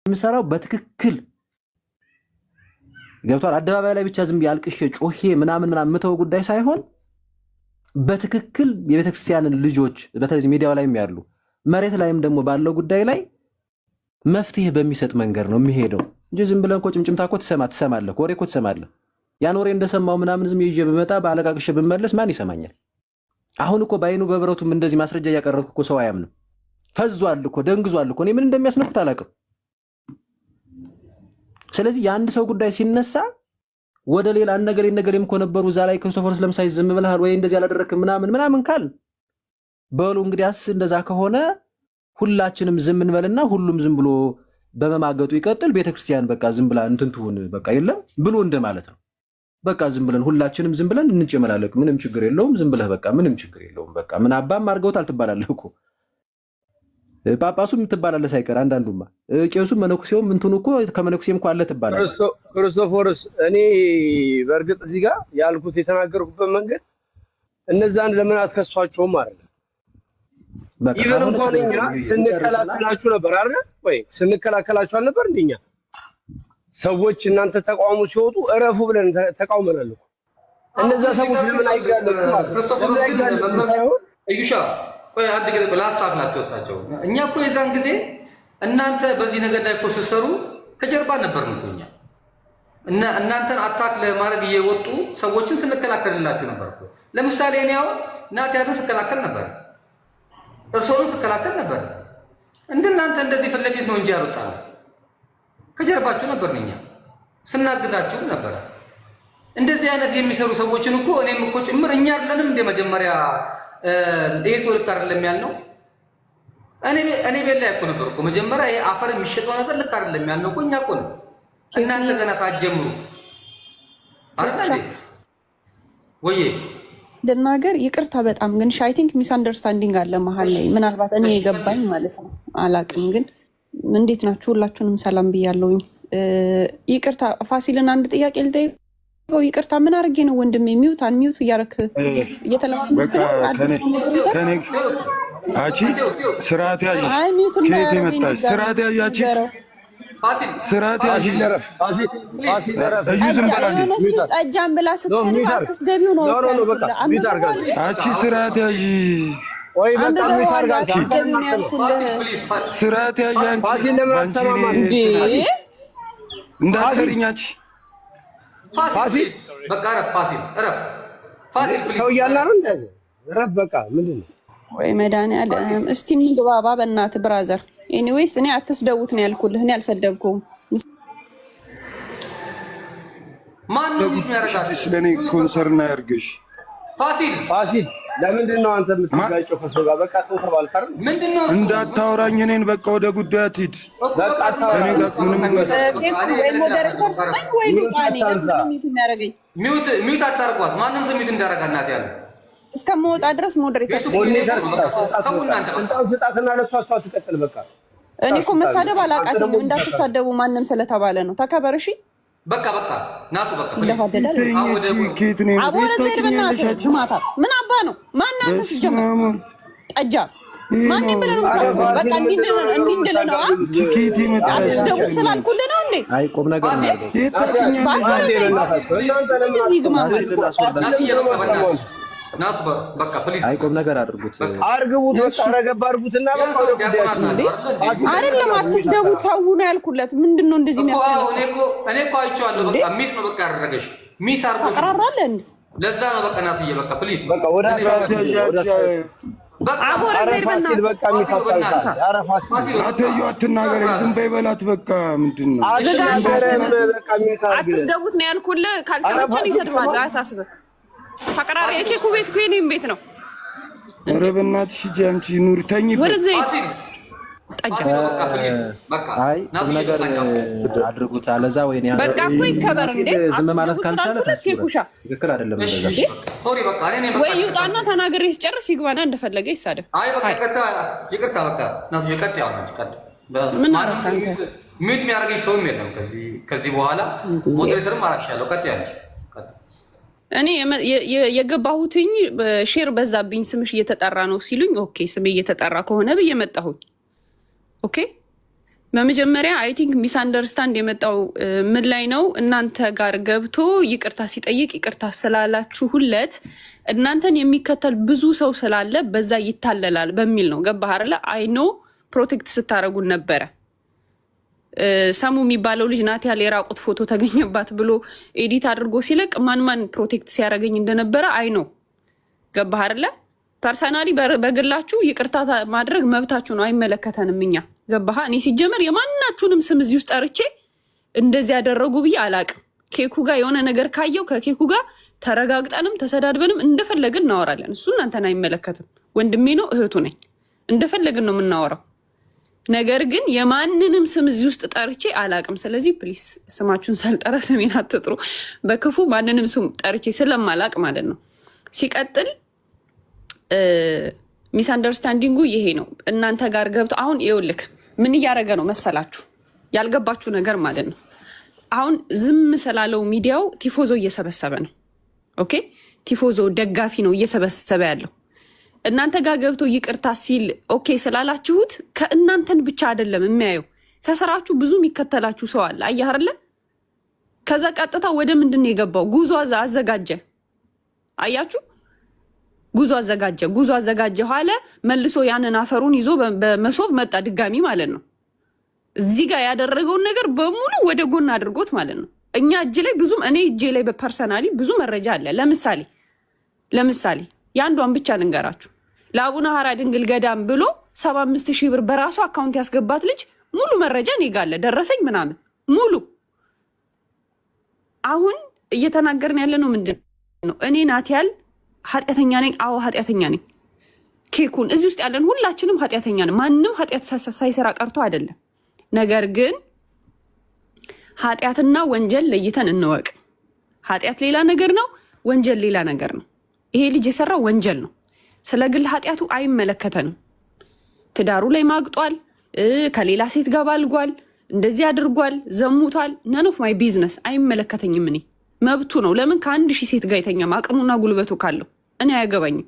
የምሰራው በትክክል ገብቷል። አደባባይ ላይ ብቻ ዝም ያልቅሽ ጮሄ ምናምን ምተው ጉዳይ ሳይሆን በትክክል የቤተክርስቲያንን ልጆች በተለይ ሚዲያው ላይም ያሉ መሬት ላይም ደግሞ ባለው ጉዳይ ላይ መፍትሄ በሚሰጥ መንገድ ነው የሚሄደው እንጂ ዝም ብለን እኮ ጭምጭምታ እኮ ትሰማለህ፣ ወሬ እኮ ትሰማለህ። ያን ወሬ እንደሰማው ምናምን ዝም ይዤ ብመጣ ባለቃቅሽ ብመለስ ማን ይሰማኛል? አሁን እኮ ባይኑ በብረቱም እንደዚህ ማስረጃ ያቀረብኩ እኮ ሰው አያምንም። ፈዟል እኮ ደንግዟል እኮ እኔ ምን እንደሚያስነኩት አላውቅም። ስለዚህ የአንድ ሰው ጉዳይ ሲነሳ ወደ ሌላ ነገርም እኮ ነበሩ እዛ ላይ ክርስቶፎርስ ለምሳሌ ዝም ብለሃል ወይ እንደዚህ ያላደረክም ምናምን ካል በሉ እንግዲያስ እንደዛ ከሆነ ሁላችንም ዝም እንበልና ሁሉም ዝም ብሎ በመማገጡ ይቀጥል፣ ቤተክርስቲያን በቃ ዝም ብላ እንትን ትሁን በቃ የለም ብሎ እንደማለት ነው። በቃ ዝም ብለን ሁላችንም ዝም ብለን እንጨመላለቅ፣ ምንም ችግር የለውም፣ ዝም ብለህ በቃ ምንም ችግር የለውም በቃ ምን አባም አድርገውታል ትባላለህ እኮ ጳጳሱም ትባላለህ ሳይቀር አንዳንዱማ ቄሱም መነኩሴውም እንትኑ እኮ ከመነኩሴም እኮ አለ ትባላለህ። ክርስቶፎርስ እኔ በእርግጥ እዚህ ጋር ያልኩት የተናገርኩበት መንገድ እነዛን ለምን አትከሷቸውም አይደል? ይሄን እንኳን እኛ ስንከላከላችሁ ነበር አይደል? ወይ ስንከላከላችሁ አልነበር እንደኛ ሰዎች እናንተ ተቃውሞ ሲወጡ እረፉ ብለን ተቃውመናል እኮ። እነዛ ሰዎች ለምን አይጋለጡ ማለት ክርስቶፎርስ ግን መመሪያው እዩሻ ቆይ አንድ ጊዜ ላስታክላችሁ ወሳቸው እኛ እኮ የዛን ጊዜ እናንተ በዚህ ነገር ላይ እኮ ስትሰሩ ከጀርባ ነበር ነው እኛ እናንተን አታክ ለማድረግ እየወጡ ሰዎችን ስንከላከልላችሁ ነበር እኮ። ለምሳሌ እኔ አሁን ናቲያንን ስከላከል ነበር፣ እርሶንም ስከላከል ነበር። እንደናንተ እንደዚህ ፊት ለፊት ነው እንጂ ያወጣል ከጀርባችሁ ነበር እኛ ስናግዛችሁ ነበር። እንደዚህ አይነት የሚሰሩ ሰዎችን እኮ እኔም እኮ ጭምር እኛ አይደለንም እንደ መጀመሪያ ይሄ ሰው ልክ አይደለም ያልነው እኔ ቤት ላይ እኮ ነበር እኮ መጀመሪያ ይሄ አፈር የሚሸጠው ነገር ልክ አይደለም ያልነው እኮ እኛ እኮ ነው። እናንተ ገና ሳትጀምሩት አይደል ወይ ደናገር ይቅርታ በጣም ግን አይ ቲንክ ሚስ አንደርስታንዲንግ አለ መሀል ላይ ምናልባት እኔ የገባኝ ማለት ነው አላቅም። ግን እንዴት ናችሁ? ሁላችሁንም ሰላም ብያለሁኝ። ይቅርታ ፋሲልን አንድ ጥያቄ ልጠይቀው። ይቅርታ ምን አድርጌ ነው ወንድሜ? ሚውት እያደረክ እየተለማመድክ አቺ ስርዓት ያዥ ከየት የመጣሽ ስርዓት ያዥ አቺ ስርዓት ያዥ ጠጃን ብላ ስትሰሪ አትስደቢው ነው አቺ ስርዓት ያዥ ወይ በጣም ይታርጋል ስርዓት ያዥ አንቺ እንዳትሪኛች ፋሲል በቃ ረፍ ፋሲል ሰው እያለ ነው እንደዚህ ረፍ በቃ ምንድን ነው ወይ መድኃኒዓለም እስቲ ምግባባ በእናትህ ብራዘር። ኤኒዌይስ እኔ አትስደቡት ነው ያልኩልህ፣ እኔ አልሰደብኩም። ማን ነው የሚያረጋግጥ? ስለኔ ኮንሰርን አያርግሽ ፋሲል ለምንድን ነው አንተ የምትጋጨው ከሰው ጋር? በቃ ተው ተባልክ አይደል? ምንድነው እንዳታወራኝ እኔን በቃ ወደ ጉዳይ አትሂድ። በቃ ከኔ ጋር ምንም ወይ ሞዴሬተር ስጠኝ ወይ ልውጣኔ። ለምንድን ነው ሚውት የሚያደርገኝ? ሚውት አታርጓት። ማንም ሰው ሚውት እንዳደረጋ እናት ያለ እስከምወጣ ድረስ ሞዴሬተር ስጣትና ለሷ ትቀጥል በቃ። እኔ እኮ መሳደብ አላውቃትም። እንዳትሳደቡ ማንም ስለተባለ ነው። ተከበር እሺ። በቃ ናቱ በቃ አቦረ ዘይር በእናትህ ማታ ምን አባ ነው ማናንተ ሲጀመር ጠጃ ማን ይብለን ነው ታስበው በቃ እንዲህ እንደለ ነው አትስደቡት ስላልኩልህ ነው እንዴ? አይ ቆም ነገር ነው ናቱ በቃ ፕሊዝ አይ ቆም ነገር አድርጉት አርግቡት በቃ ረገባ አርጉትና በቃ አይደለም አትስደቡት ተው ነው ያልኩለት። ምንድነው እንደዚህ የሚያስፈልገው? እኔ እኮ አይቼዋለሁ። በቃ ሚስ ነው በቃ ያደረገሽ ሚስ አርጎ አቀራራለን። ለዛ ነው በቃ ናቱዬ በቃ ፕሊዝ በቃ ወደ አቦረ ዘይር በእናትህ በቃ ሚፋታ ፋሲል አትዩ አትናገር፣ ዝም በይ በላት በቃ። ምንድነው አትስደቡት ነው ያልኩልህ። ካልተመቸን ይሰድባል አያሳስብህ። ተቀራራ የኬኩ ቤት ኩኒም ቤት ነው። ኧረ በእናትሽ ሂጂ አንቺ ኑሪ ተኝ ወደዚህ ጠጃ በቃ አይ ነገር አድርጉት አለዛ ወይ ነው በቃ እኮ ይከበር እንዴ። ዝም ማለት ካልቻለ ትክክል አይደለም እንደዛ። ሶሪ በቃ እኔ ወይ ይውጣና ተናግሬ ሲጨርስ ይግባና እንደፈለገ ይሳደብ። አይ በቃ ይቅርታ በቃ ናቱ ይቀጥ ያው ነው ይቀጥ ማንም ሚት የሚያደርገኝ ሰውም የለም ከዚህ በኋላ ሞዴሬተርም አላክሻለሁ። ቀጥ ያለች እኔ የገባሁትኝ ሼር በዛብኝ ስምሽ እየተጠራ ነው ሲሉኝ ኦኬ ስሜ እየተጠራ ከሆነ ብዬ መጣሁኝ። ኦኬ በመጀመሪያ አይ ቲንክ ሚስ አንደርስታንድ የመጣው ምን ላይ ነው? እናንተ ጋር ገብቶ ይቅርታ ሲጠይቅ ይቅርታ ስላላችሁለት እናንተን የሚከተል ብዙ ሰው ስላለ በዛ ይታለላል በሚል ነው። ገባህ አይደለ? አይ ኖ ፕሮቴክት ስታረጉን ነበረ። ሰሙ የሚባለው ልጅ ናት ያለ የራቁት ፎቶ ተገኘባት ብሎ ኤዲት አድርጎ ሲለቅ ማን ፕሮቴክት ሲያደርገኝ እንደነበረ አይ ኖ። ገባህ አይደለ? ፐርሰናሊ በግላችሁ ይቅርታ ማድረግ መብታችሁ ነው፣ አይመለከተንም እኛ። ገባህ? እኔ ሲጀመር የማናችሁንም ስም እዚህ ውስጥ ጠርቼ እንደዚህ ያደረጉ ብዬ አላቅም። ኬኩ ጋር የሆነ ነገር ካየው ከኬኩ ጋር ተረጋግጠንም ተሰዳድበንም እንደፈለግን እናወራለን። እሱ እናንተን አይመለከትም። ወንድሜ ነው፣ እህቱ ነኝ፣ እንደፈለግን ነው የምናወራው። ነገር ግን የማንንም ስም እዚህ ውስጥ ጠርቼ አላቅም። ስለዚህ ፕሊስ ስማችሁን ሳልጠራ ስሜን አትጥሩ። በክፉ ማንንም ስም ጠርቼ ስለማላቅ ማለት ነው። ሲቀጥል ሚስ አንደርስታንዲንጉ ይሄ ነው። እናንተ ጋር ገብቶ አሁን ይኸውልህ ምን እያደረገ ነው መሰላችሁ? ያልገባችሁ ነገር ማለት ነው። አሁን ዝም ስላለው ሚዲያው ቲፎዞ እየሰበሰበ ነው። ኦኬ፣ ቲፎዞ ደጋፊ ነው እየሰበሰበ ያለው። እናንተ ጋር ገብቶ ይቅርታ ሲል ኦኬ ስላላችሁት ከእናንተን ብቻ አይደለም የሚያየው፣ ከስራችሁ ብዙ የሚከተላችሁ ሰው አለ። አየህ አይደለ? ከዛ ቀጥታ ወደ ምንድን ነው የገባው? ጉዞ አዘጋጀ። አያችሁ? ጉዞ አዘጋጀ ኋላ መልሶ ያንን አፈሩን ይዞ በመሶብ መጣ ድጋሚ ማለት ነው። እዚህ ጋር ያደረገውን ነገር በሙሉ ወደ ጎን አድርጎት ማለት ነው። እኛ እጅ ላይ ብዙም እኔ እጄ ላይ በፐርሰናሊ ብዙ መረጃ አለ። ለምሳሌ የአንዷን ብቻ ልንገራችሁ። ለአቡነ ሀራ ድንግል ገዳም ብሎ 75,000 ብር በራሱ አካውንት ያስገባት ልጅ ሙሉ መረጃ እኔ ጋር አለ፣ ደረሰኝ ምናምን ሙሉ። አሁን እየተናገርን ያለ ነው ምንድን ነው? እኔ ናትያል ኃጢአተኛ ነኝ። አዎ ኃጢአተኛ ነኝ። ኬኩን እዚህ ውስጥ ያለን ሁላችንም ኃጢአተኛ ነን። ማንም ኃጢአት ሳይሰራ ቀርቶ አይደለም። ነገር ግን ኃጢአትና ወንጀል ለይተን እንወቅ። ኃጢአት ሌላ ነገር ነው፣ ወንጀል ሌላ ነገር ነው። ይሄ ልጅ የሰራው ወንጀል ነው። ስለ ግል ኃጢአቱ አይመለከተንም። ትዳሩ ላይ ማግጧል፣ ከሌላ ሴት ጋር ባልጓል፣ እንደዚህ አድርጓል፣ ዘሙቷል። ነን ኦፍ ማይ ቢዝነስ፣ አይመለከተኝም። እኔ መብቱ ነው። ለምን ከ1000 ሴት ጋር የተኛም አቅሙና ጉልበቱ ካለው እኔ አያገባኝም።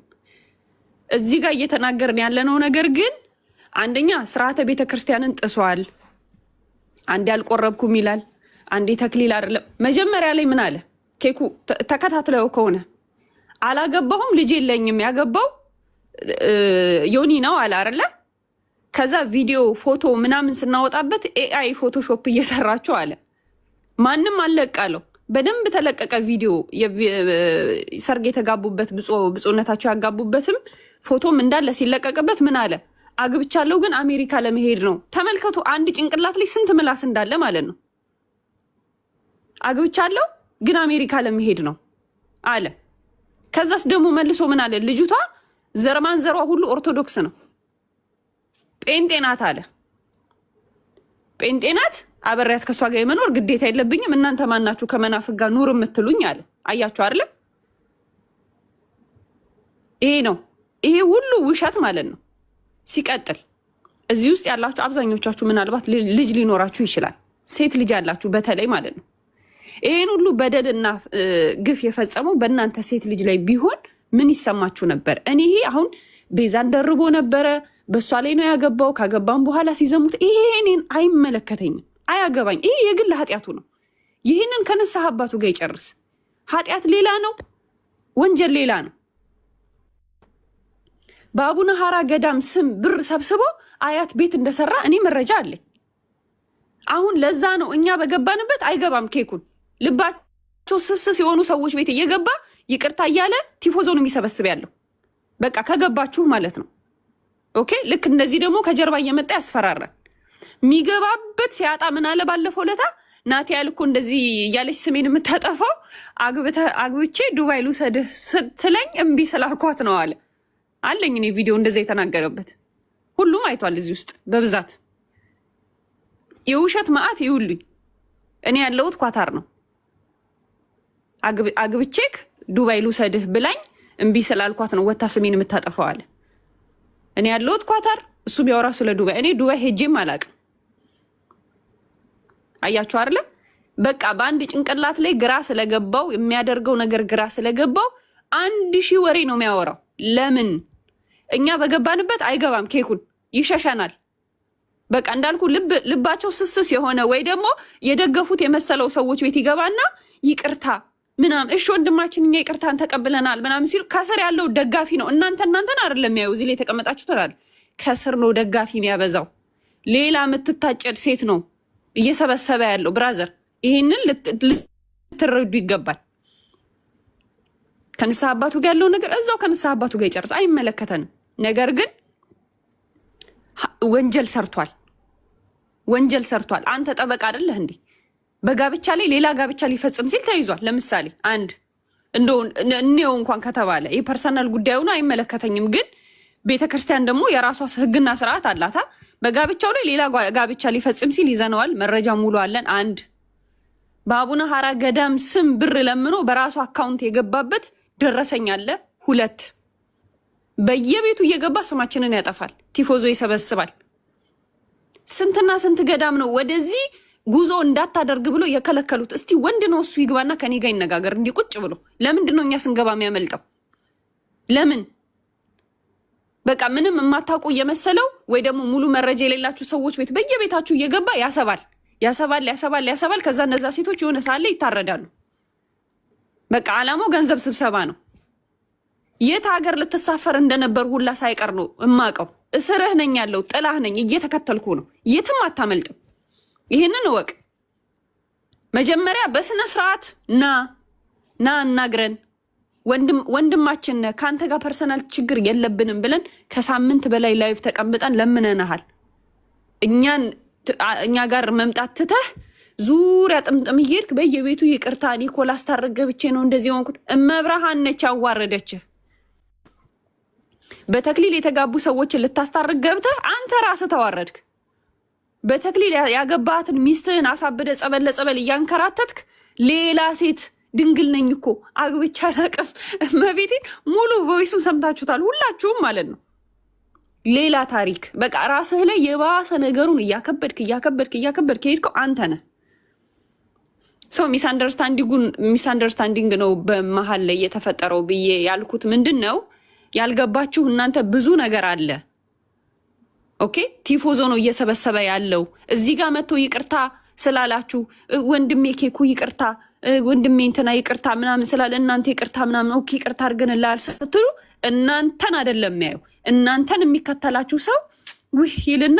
እዚህ ጋር እየተናገርን ያለነው ነገር ግን አንደኛ ስርዓተ ቤተክርስቲያንን ጥሷል። አንዴ አልቆረብኩም ይላል፣ አንዴ ተክሊል አይደለም። መጀመሪያ ላይ ምን አለ? ኬኩ ተከታትለው ከሆነ አላገባሁም፣ ልጅ የለኝም፣ ያገባው ዮኒ ነው አለ አይደለ? ከዛ ቪዲዮ ፎቶ ምናምን ስናወጣበት ኤአይ ፎቶሾፕ እየሰራቸው አለ። ማንም አለቃለው። በደንብ ተለቀቀ ቪዲዮ። ሰርግ የተጋቡበት ብፁዕነታቸው ያጋቡበትም ፎቶም እንዳለ ሲለቀቅበት ምን አለ? አግብቻለሁ ግን አሜሪካ ለመሄድ ነው። ተመልከቱ፣ አንድ ጭንቅላት ላይ ስንት ምላስ እንዳለ ማለት ነው። አግብቻለሁ ግን አሜሪካ ለመሄድ ነው አለ። ከዛስ ደግሞ መልሶ ምን አለ? ልጅቷ ዘርማንዘሯ ሁሉ ኦርቶዶክስ ነው፣ ጴንጤናት አለ። ጴንጤናት አበሪያት ከሷ ጋር የመኖር ግዴታ የለብኝም። እናንተ ማናችሁ ከመናፍቅ ጋር ኑር የምትሉኝ አለ። አያችሁ አይደለ? ይሄ ነው። ይሄ ሁሉ ውሸት ማለት ነው። ሲቀጥል እዚህ ውስጥ ያላችሁ አብዛኞቻችሁ ምናልባት ልጅ ሊኖራችሁ ይችላል። ሴት ልጅ ያላችሁ በተለይ ማለት ነው። ይሄን ሁሉ በደልና ግፍ የፈጸመው በእናንተ ሴት ልጅ ላይ ቢሆን ምን ይሰማችሁ ነበር? እኔ ይሄ አሁን ቤዛን ደርቦ ነበረ፣ በእሷ ላይ ነው ያገባው። ካገባም በኋላ ሲዘሙት ይሄ እኔን አይመለከተኝም፣ አያገባኝ። ይሄ የግል ኃጢአቱ ነው። ይህንን ከነሳህ አባቱ ጋር ይጨርስ። ኃጢአት ሌላ ነው፣ ወንጀል ሌላ ነው። በአቡነ ሀራ ገዳም ስም ብር ሰብስቦ አያት ቤት እንደሰራ እኔ መረጃ አለኝ። አሁን ለዛ ነው እኛ በገባንበት አይገባም። ኬኩን ልባቸው ስስ የሆኑ ሰዎች ቤት እየገባ ይቅርታ እያለ ቲፎዞን የሚሰበስብ ያለው በቃ ከገባችሁ ማለት ነው። ኦኬ። ልክ እንደዚህ ደግሞ ከጀርባ እየመጣ ያስፈራራል። የሚገባበት ሲያጣ ምን አለ ባለፈው ለታ ናትያል እኮ እንደዚህ እያለች ስሜን የምታጠፋው አግብቼ ዱባይ ልውሰድህ ስትለኝ እምቢ ስላልኳት ነው አለ። አለኝ እኔ ቪዲዮ እንደዛ የተናገረበት ሁሉም አይቷል። እዚህ ውስጥ በብዛት የውሸት ማአት ይውልኝ። እኔ ያለሁት ኳታር ነው። አግብቼክ ዱባይ ልውሰድህ ብላኝ እምቢ ስላልኳት ነው ወታ ስሜን የምታጠፋው አለ። እኔ ያለሁት ኳታር፣ እሱ ቢያወራ ስለ ዱባይ። እኔ ዱባይ ሄጄም አላቅም። አያችሁ አይደለ? በቃ በአንድ ጭንቅላት ላይ ግራ ስለገባው የሚያደርገው ነገር ግራ ስለገባው 1000 ወሬ ነው የሚያወራው። ለምን እኛ በገባንበት አይገባም። ኬኩን ይሸሸናል። በቃ እንዳልኩ ልባቸው ስስስ የሆነ ወይ ደግሞ የደገፉት የመሰለው ሰዎች ቤት ይገባና ይቅርታ ምናምን እሺ ወንድማችን እኛ ይቅርታን ተቀብለናል ምናምን ሲሉ ከስር ያለው ደጋፊ ነው። እናንተን አይደለም የሚያዩ እዚህ ላይ የተቀመጣችሁ ተራል ከስር ነው ደጋፊ የሚያበዛው። ሌላ የምትታጨድ ሴት ነው እየሰበሰበ ያለው። ብራዘር ይሄንን ልትረዱ ይገባል። ከንስሐ አባቱ ጋር ያለው ነገር እዛው ከንስሐ አባቱ ጋር ይጨርስ፣ አይመለከተንም። ነገር ግን ወንጀል ሰርቷል። አንተ ጠበቃ አይደለህ እንዴ? በጋብቻ ላይ ሌላ ጋብቻ ሊፈጽም ሲል ተይዟል። ለምሳሌ አንድ እንደው እኔው እንኳን ከተባለ ይህ ፐርሰናል ጉዳዩ ነው አይመለከተኝም። ግን ቤተክርስቲያን ደግሞ የራሷ ህግና ስርዓት አላታ። በጋብቻው ላይ ሌላ ጋብቻ ሊፈጽም ሲል ይዘነዋል፣ መረጃ ሙሉ አለን። አንድ በአቡነ ሐራ ገዳም ስም ብር ለምኖ በራሱ አካውንት የገባበት ደረሰኝ አለ። ሁለት በየቤቱ እየገባ ስማችንን ያጠፋል፣ ቲፎዞ ይሰበስባል። ስንትና ስንት ገዳም ነው ወደዚህ ጉዞ እንዳታደርግ ብሎ የከለከሉት? እስቲ ወንድ ነው እሱ ይግባና ከኔ ጋር ይነጋገር እንዲህ ቁጭ ብሎ። ለምንድን ነው እኛ ስንገባ የሚያመልጠው? ለምን? በቃ ምንም የማታውቁ እየመሰለው ወይ ደግሞ ሙሉ መረጃ የሌላችሁ ሰዎች ቤት በየቤታችሁ እየገባ ያሰባል። ከዛ እነዛ ሴቶች የሆነ ሳለ ይታረዳሉ። በቃ አላማው ገንዘብ ስብሰባ ነው። የት ሀገር ልትሳፈር እንደነበር ሁላ ሳይቀር ነው እማቀው። እስርህ ነኝ ያለው ጥላህ ነኝ እየተከተልኩ ነው። የትም አታመልጥም። ይሄንን እወቅ። መጀመሪያ በስነ ስርዓት ና እናግረን። ወንድማችን ከአንተ ጋር ፐርሰናል ችግር የለብንም ብለን ከሳምንት በላይ ላይቭ ተቀምጠን ለምነናሃል። እኛ ጋር መምጣት ትተህ ዙሪያ ጥምጥም እየሄድክ በየቤቱ ይቅርታ ኒኮላስ ታረገ ብቻ ነው እንደዚህ ሆንኩት። እመብርሃን ነች ያዋረደችህ። በተክሊል የተጋቡ ሰዎችን ልታስታርቅ ገብተህ አንተ ራስህ ተዋረድክ። በተክሊል ያገባትን ሚስትህን አሳብደ ጸበል ለጸበል እያንከራተትክ ሌላ ሴት ድንግል ነኝ እኮ አግብቻ አላውቅም እመቤቴን ሙሉ ቮይሱን ሰምታችሁታል ሁላችሁም ማለት ነው። ሌላ ታሪክ። በቃ ራስህ ላይ የባሰ ነገሩን እያከበድክ ሄድከው አንተ ነህ። ሚስአንደርስታንዲንግ ነው በመሀል ላይ የተፈጠረው ብዬ ያልኩት ምንድን ነው ያልገባችሁ እናንተ ብዙ ነገር አለ። ኦኬ ቲፎዞ ነው እየሰበሰበ ያለው። እዚህ ጋር መጥቶ ይቅርታ ስላላችሁ ወንድሜ ኬኩ ይቅርታ ወንድሜ እንትና ይቅርታ ምናምን ስላለ እናንተ ይቅርታ ምናምን ኦኬ ይቅርታ አድርገንልሃል ስትሉ እናንተን አይደለም የሚያየው። እናንተን የሚከተላችሁ ሰው ውህ ይልና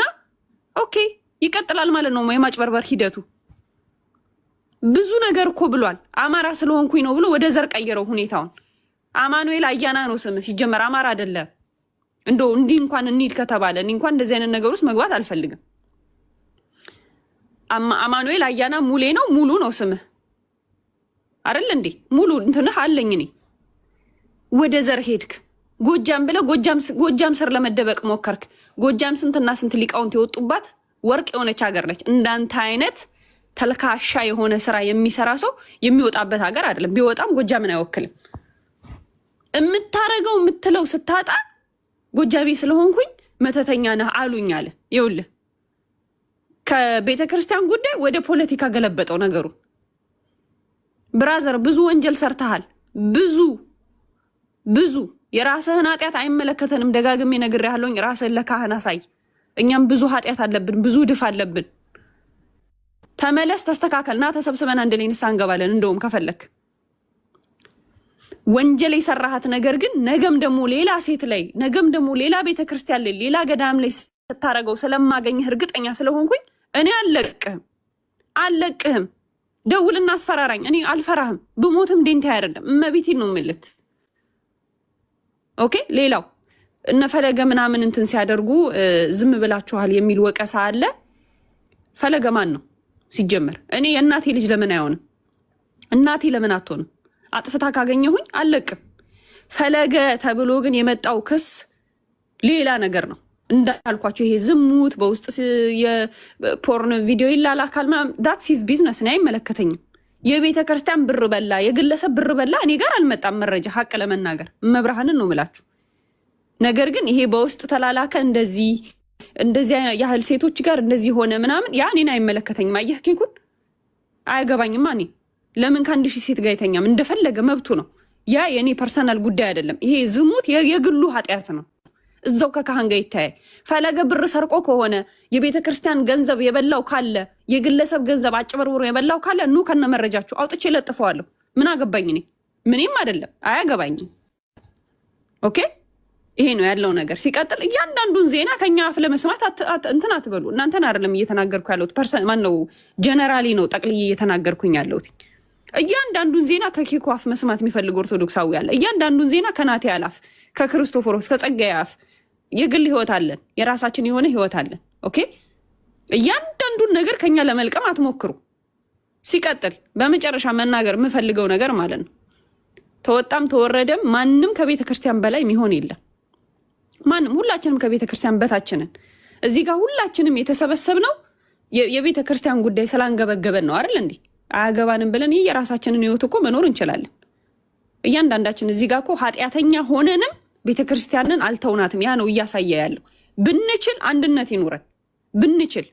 ኦኬ ይቀጥላል ማለት ነው የማጭበርበር ሂደቱ። ብዙ ነገር እኮ ብሏል። አማራ ስለሆንኩኝ ነው ብሎ ወደ ዘር ቀየረው ሁኔታውን። አማኑኤል አያና ነው ስም ሲጀመር አማራ አይደለም። እንደው እንዲህ እንኳን እንሂድ ከተባለ እኔ እንኳን እንደዚህ አይነት ነገር ውስጥ መግባት አልፈልግም። አማኑኤል አያና ሙሌ ነው ሙሉ ነው ስምህ አይደል እንዴ? ሙሉ እንትነህ አለኝ እኔ። ወደ ዘር ሄድክ። ጎጃም ብለህ ጎጃም ስር ለመደበቅ ሞከርክ። ጎጃም ስንትና ስንት ሊቃውንት የወጡባት ወርቅ የሆነች ሀገር ነች። እንዳንተ አይነት ተልካሻ የሆነ ስራ የሚሰራ ሰው የሚወጣበት ሀገር አይደለም። ቢወጣም ጎጃምን አይወክልም። የምታረገው የምትለው ስታጣ ጎጃሜ ስለሆንኩኝ መተተኛ ነህ አሉኝ አለ። ይኸውልህ ከቤተ ክርስቲያን ጉዳይ ወደ ፖለቲካ ገለበጠው ነገሩ። ብራዘር ብዙ ወንጀል ሰርተሃል። ብዙ የራስህን ኃጢአት አይመለከተንም። ደጋግሜ ነግሬሃለሁኝ። ራስህን ለካህን አሳይ። እኛም ብዙ ኃጢአት አለብን፣ ብዙ ድፍ አለብን። ተመለስ፣ ተስተካከል፣ ና ተሰብስበን አንድ ላይ ንስሐ እንገባለን። እንደውም ከፈለክ ወንጀል የሰራሃት ነገር ግን ነገም ደግሞ ሌላ ሴት ላይ ነገም ደግሞ ሌላ ቤተክርስቲያን ላይ ሌላ ገዳም ላይ ስታረገው ስለማገኝህ እርግጠኛ ስለሆንኩኝ እኔ አልለቅህም። ደውልና አስፈራራኝ። እኔ አልፈራህም። ብሞትም ዴንታ አይደለም። እመቤቴን ነው የምልህ። ኦኬ ሌላው እነፈለገ ምናምን እንትን ሲያደርጉ ዝም ብላችኋል የሚል ወቀሳ አለ። ፈለገ ማን ነው ሲጀመር? እኔ የእናቴ ልጅ ለምን አይሆንም? እናቴ ለምን አትሆንም? አጥፍታ ካገኘሁኝ አልለቅም። ፈለገ ተብሎ ግን የመጣው ክስ ሌላ ነገር ነው። እንዳልኳቸው ይሄ ዝሙት በውስጥ የፖርን ቪዲዮ ይላላካል ምናምን ዳትስ ሂዝ ቢዝነስ ነው፣ አይመለከተኝም። የቤተ ክርስቲያን ብር በላ፣ የግለሰብ ብር በላ እኔ ጋር አልመጣም መረጃ ሀቅ ለመናገር መብርሃንን ነው ምላችሁ። ነገር ግን ይሄ በውስጥ ተላላከ እንደዚህ ያህል ሴቶች ጋር እንደዚህ ሆነ ምናምን ያ እኔን አይመለከተኝም። አየህ ኬኩን አያገባኝም። እኔ ለምን ከ1000 ሴት ጋር የተኛም እንደፈለገ መብቱ ነው። ያ የኔ ፐርሰናል ጉዳይ አይደለም። ይሄ ዝሙት የግሉ ኃጢአት ነው። እዛው ከካህን ጋር ይታይ ፈለገ ብር ሰርቆ ከሆነ የቤተ ክርስቲያን ገንዘብ የበላው ካለ የግለሰብ ገንዘብ አጭበርብሮ የበላው ካለ ኑ ከነ መረጃችሁ አውጥቼ ለጥፈዋለሁ ምን አገባኝ እኔ ምንም አይደለም አያገባኝም ኦኬ ይሄ ነው ያለው ነገር ሲቀጥል እያንዳንዱን ዜና ከኛ አፍ ለመስማት እንትን አትበሉ እናንተን አይደለም እየተናገርኩ ያለሁት ፐርሰን ማን ነው ጀነራሊ ነው ጠቅልዬ እየተናገርኩኝ ያለሁት እያንዳንዱን ዜና ከኬኩ አፍ መስማት የሚፈልግ ኦርቶዶክሳዊ ያለ እያንዳንዱን ዜና ከናቴ አላፍ ከክርስቶፎሮስ ከጸጋዬ አፍ የግል ህይወት አለን የራሳችን የሆነ ህይወት አለን ኦኬ እያንዳንዱን ነገር ከኛ ለመልቀም አትሞክሩ ሲቀጥል በመጨረሻ መናገር የምፈልገው ነገር ማለት ነው ተወጣም ተወረደም ማንንም ከቤተ ክርስቲያን በላይ የሚሆን የለም ማንንም ሁላችንም ከቤተ ክርስቲያን በታችንን እዚህ ጋር ሁላችንም የተሰበሰብነው የቤተ ክርስቲያን ጉዳይ ስላንገበገበን ነው አይደል እንዴ አያገባንም ብለን የራሳችንን ህይወት እኮ መኖር እንችላለን እያንዳንዳችን እዚህ ጋር እኮ ኃጢአተኛ ሆነንም ቤተ ክርስቲያንን አልተውናትም ያ ነው እያሳየ ያለው ብንችል አንድነት ይኑረን ብንችል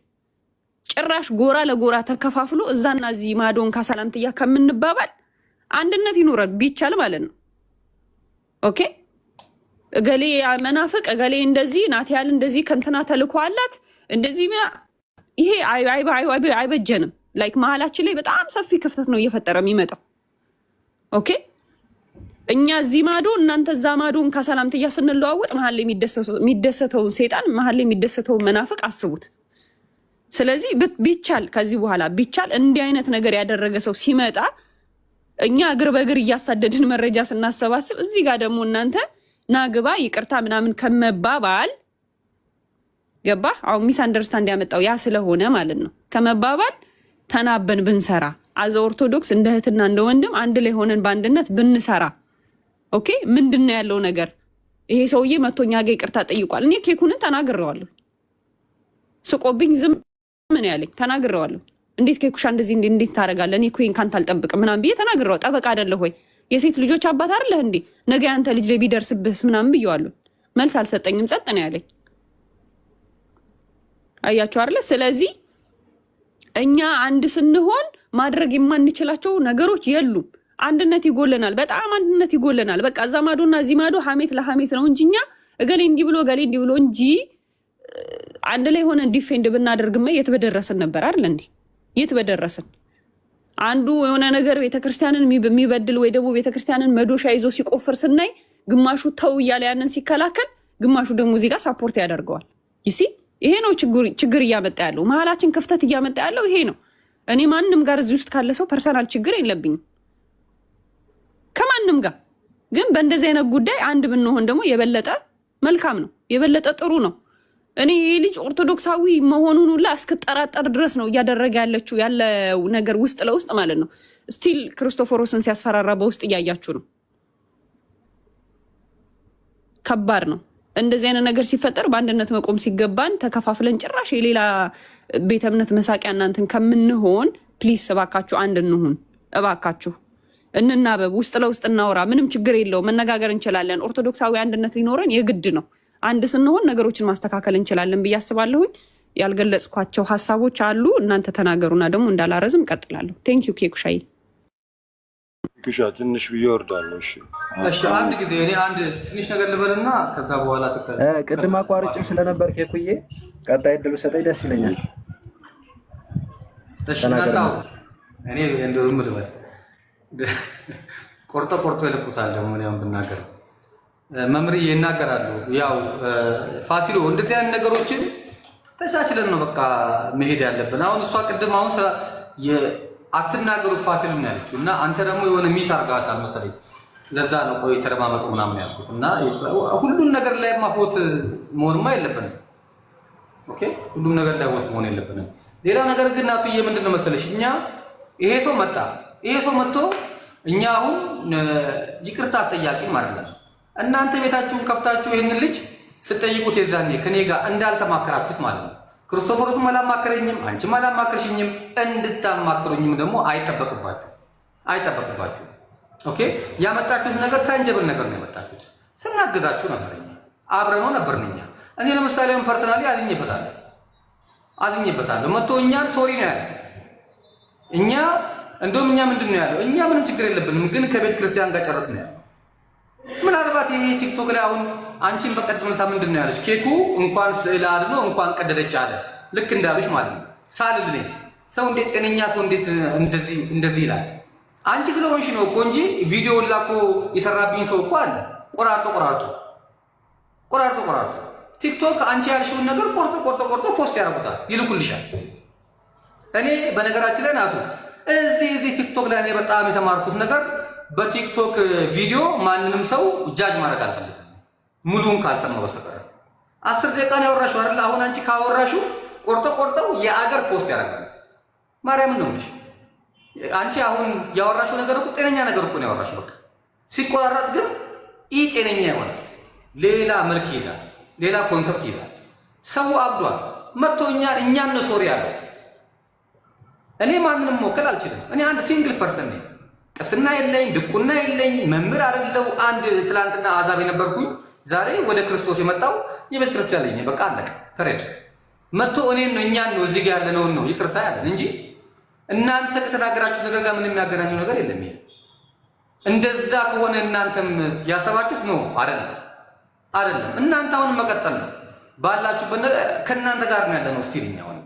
ጭራሽ ጎራ ለጎራ ተከፋፍሎ እዛና እዚህ ማዶን ካሰላምትያ ከምንባባል አንድነት ይኑረን ቢቻል ማለት ነው ኦኬ እገሌ መናፍቅ እገሌ እንደዚህ ናትያል እንደዚህ ከንተና ተልኮ አላት እንደዚህ ይሄ አይበጀንም ላይክ መሀላችን ላይ በጣም ሰፊ ክፍተት ነው እየፈጠረ የሚመጣው ኦኬ እኛ እዚህ ማዶ እናንተ እዛ ማዶን ካሰላምትያ ስንለዋወጥ መሀል ላይ የሚደሰተውን ሴጣን መሀል ላይ የሚደሰተውን መናፍቅ አስቡት ስለዚህ ቢቻል ከዚህ በኋላ ቢቻል እንዲህ አይነት ነገር ያደረገ ሰው ሲመጣ እኛ እግር በእግር እያሳደድን መረጃ ስናሰባስብ እዚህ ጋር ደግሞ እናንተ ናግባ ይቅርታ ምናምን ከመባባል ገባ አሁን ሚስ አንደርስታንድ ያመጣው ያ ስለሆነ ማለት ነው ከመባባል ተናበን ብንሰራ አዘ ኦርቶዶክስ እንደ እህትና እንደ ወንድም አንድ ላይ ሆነን በአንድነት ብንሰራ ኦኬ ምንድነው ያለው ነገር ይሄ ሰውዬ መቶኛ ጋር ይቅርታ ጠይቋል እኔ ኬኩንን ተናግሬዋለሁ ስቆብኝ ዝም ምን ያለኝ ተናግሬዋለሁ እንዴት ኬኩሻ እንደዚህ እንዴት ታረጋለህ እኔ ኩይን ካንተ አልጠብቅም ምናምን ብዬ ተናግሬዋለሁ ጠበቃ አይደለ ሆይ የሴት ልጆች አባት አይደለህ እንዴ ነገ አንተ ልጅ ላይ ቢደርስብህስ ምናምን ብየዋለሁ መልስ አልሰጠኝም ጸጥ ነው ያለኝ አያችሁ አይደለ ስለዚህ እኛ አንድ ስንሆን ማድረግ የማንችላቸው ነገሮች የሉም አንድነት ይጎለናል በጣም አንድነት ይጎለናል በቃ እዛ ማዶና እዚህ ማዶ ሐሜት ለሐሜት ነው እንጂኛ እገሌ እንዲህ ብሎ ገሌ እንዲህ ብሎ እንጂ አንድ ላይ ሆነን ዲፌንድ ብናደርግማ የት በደረስን ነበር አይደል እንዴ የት በደረስን አንዱ የሆነ ነገር ቤተክርስቲያንን የሚበድል ወይ ደግሞ ቤተክርስቲያንን መዶሻ ይዞ ሲቆፍር ስናይ ግማሹ ተው እያለ ያንን ሲከላከል ግማሹ ደግሞ እዚህ ጋር ሳፖርት ያደርገዋል ይሲ ይሄ ነው ችግር እያመጣ ያለው መሀላችን ክፍተት እያመጣ ያለው ይሄ ነው እኔ ማንንም ጋር እዚህ ውስጥ ካለ ሰው ፐርሰናል ችግር የለብኝም ከማንም ጋር ግን በእንደዚህ አይነት ጉዳይ አንድ ብንሆን ደግሞ የበለጠ መልካም ነው የበለጠ ጥሩ ነው እኔ ልጅ ኦርቶዶክሳዊ መሆኑን ሁላ እስክጠራጠር ድረስ ነው እያደረገ ያለው ነገር ውስጥ ለውስጥ ማለት ነው ስቲል ክርስቶፎሮስን ሲያስፈራራ በውስጥ እያያችሁ ነው ከባድ ነው እንደዚህ አይነት ነገር ሲፈጠር በአንድነት መቆም ሲገባን ተከፋፍለን ጭራሽ የሌላ ቤተ እምነት መሳቂያ እናንተን ከምንሆን ፕሊዝ እባካችሁ አንድ እንሁን እባካችሁ እንናበብ ውስጥ ለውስጥ እናውራ ምንም ችግር የለው መነጋገር እንችላለን ኦርቶዶክሳዊ አንድነት ሊኖረን የግድ ነው አንድ ስንሆን ነገሮችን ማስተካከል እንችላለን ብዬ አስባለሁኝ ያልገለጽኳቸው ሐሳቦች አሉ እናንተ ተናገሩና ደግሞ እንዳላረዝም ቀጥላለሁ ቴንክ ዩ ኬኩሻይ ኩሻ ትንሽ ቢወርዳለሁ እሺ አንድ ጊዜ እኔ አንድ ትንሽ ነገር ልበልና ከዛ በኋላ ቅድም አቋርጬ ስለነበር ኬኩዬ ቀጣይ ድል ሰጠኝ ደስ ይለኛል እሺ ናታው እኔ እንደውም ልበል ቆርጦ ይልቁታል ደግሞ እኔም ብናገር መምሪ ይናገራሉ ያው ፋሲሎ እንደዚህ አይነት ነገሮችን ተቻችለን ነው በቃ መሄድ ያለብን አሁን እሷ ቅድም አሁን አትናገሩ ፋሲል ነው ያለችው እና አንተ ደግሞ የሆነ ሚስ አርጋታል መሰለኝ ለዛ ነው ቆይ ተረማመጡ ምናምን ያልኩት እና ሁሉም ነገር ላይ ማሆት መሆንማ የለብንም ኦኬ ሁሉም ነገር ላይ ሆት መሆን የለብንም ሌላ ነገር ግን ናቱዬ ምንድነው መሰለሽ እኛ ይሄ ሰው መጥቶ እኛ አሁን ይቅርታ ጠያቂ ማለት ነው እናንተ ቤታችሁን ከፍታችሁ ይሄንን ልጅ ስትጠይቁት የዛኔ ከኔ ጋር እንዳልተማከራችሁት ማለት ነው ክርስቶፎሮስም አላማከረኝም አንቺም አላማከርሽኝም እንድታማከሩኝም ደግሞ አይጠበቅባችሁ ኦኬ ያመጣችሁት ነገር ታንጀብል ነገር ነው ያመጣችሁት ስናገዛችሁ ነበርኛ አብረነው ነበርኛ እኔ ለምሳሌ ፐርሰናሊ አዝኜበታለሁ መጥቶ እኛን ሶሪ ነው ያለው እኛ እንደውም እኛ ምንድነው ያለው እኛ ምንም ችግር የለብንም ግን ከቤተ ክርስቲያን ጋር ጨርስ ነው ያለው ምናልባት ይሄ ቲክቶክ ላይ አሁን አንቺን በቀደም ዕለት ምንድን ነው ያለች? ኬኩ እንኳን ስዕል አድኖ እንኳን ቀደደች አለ። ልክ እንዳሉሽ ማለት ነው። ሳልልኝ ሰው እንዴት ጤነኛ ሰው እንዴት እንደዚህ ይላል? አንቺ ስለሆንሽ ነው እኮ እንጂ ቪዲዮ ላኮ የሰራብኝ ሰው እኮ አለ። ቆራርጦ ቲክቶክ አንቺ ያልሽውን ነገር ቆርጦ ፖስት ያደርጉታል፣ ይልኩልሻል። እኔ በነገራችን ላይ ናቱ እዚህ ቲክቶክ ላይ እኔ በጣም የተማርኩት ነገር በቲክቶክ ቪዲዮ ማንንም ሰው ጃጅ ማድረግ አልፈልግም፣ ሙሉውን ካልሰማው በስተቀር 10 ደቂቃ ነው ያወራሽው አይደል? አሁን አንቺ ካወራሽው ቆርጠው የአገር ፖስት ያደርጋሉ። ማርያምን ነው የምልሽ። አንቺ አሁን ያወራሽው ነገር እኮ ጤነኛ ነገር እኮ ነው ያወራሽው። በቃ ሲቆራረጥ ግን ይህ ጤነኛ ይሆናል፣ ሌላ መልክ ይዛል፣ ሌላ ኮንሰፕት ይዛል። ሰው አብዷል። መጥቶ እኛን ነው ሶሪ ያለው። እኔ ማንንም መወከል አልችልም። እኔ አንድ ሲንግል ፐርሰን ነኝ። ቅስና የለኝ፣ ድቁና የለኝ፣ መምህር አይደለሁ። አንድ ትላንትና አዛብ የነበርኩኝ ዛሬ ወደ ክርስቶስ የመጣው የቤተ ክርስቲያን ልጅ ነኝ። በቃ አለቀ። ተረድ መጥቶ እኔን ነው እኛን ነው እዚህ ጋር ያለነውን ነው ይቅርታ ያለን እንጂ እናንተ ከተናገራችሁት ነገር ጋር ምንም የሚያገናኘው ነገር የለም። ይሄ እንደዛ ከሆነ እናንተም ያሰባችሁት ነው አይደለም። እናንተ አሁን መቀጠል ነው ባላችሁበት ከእናንተ ጋር ነው ያለነው። ስቲልኛ ሆነ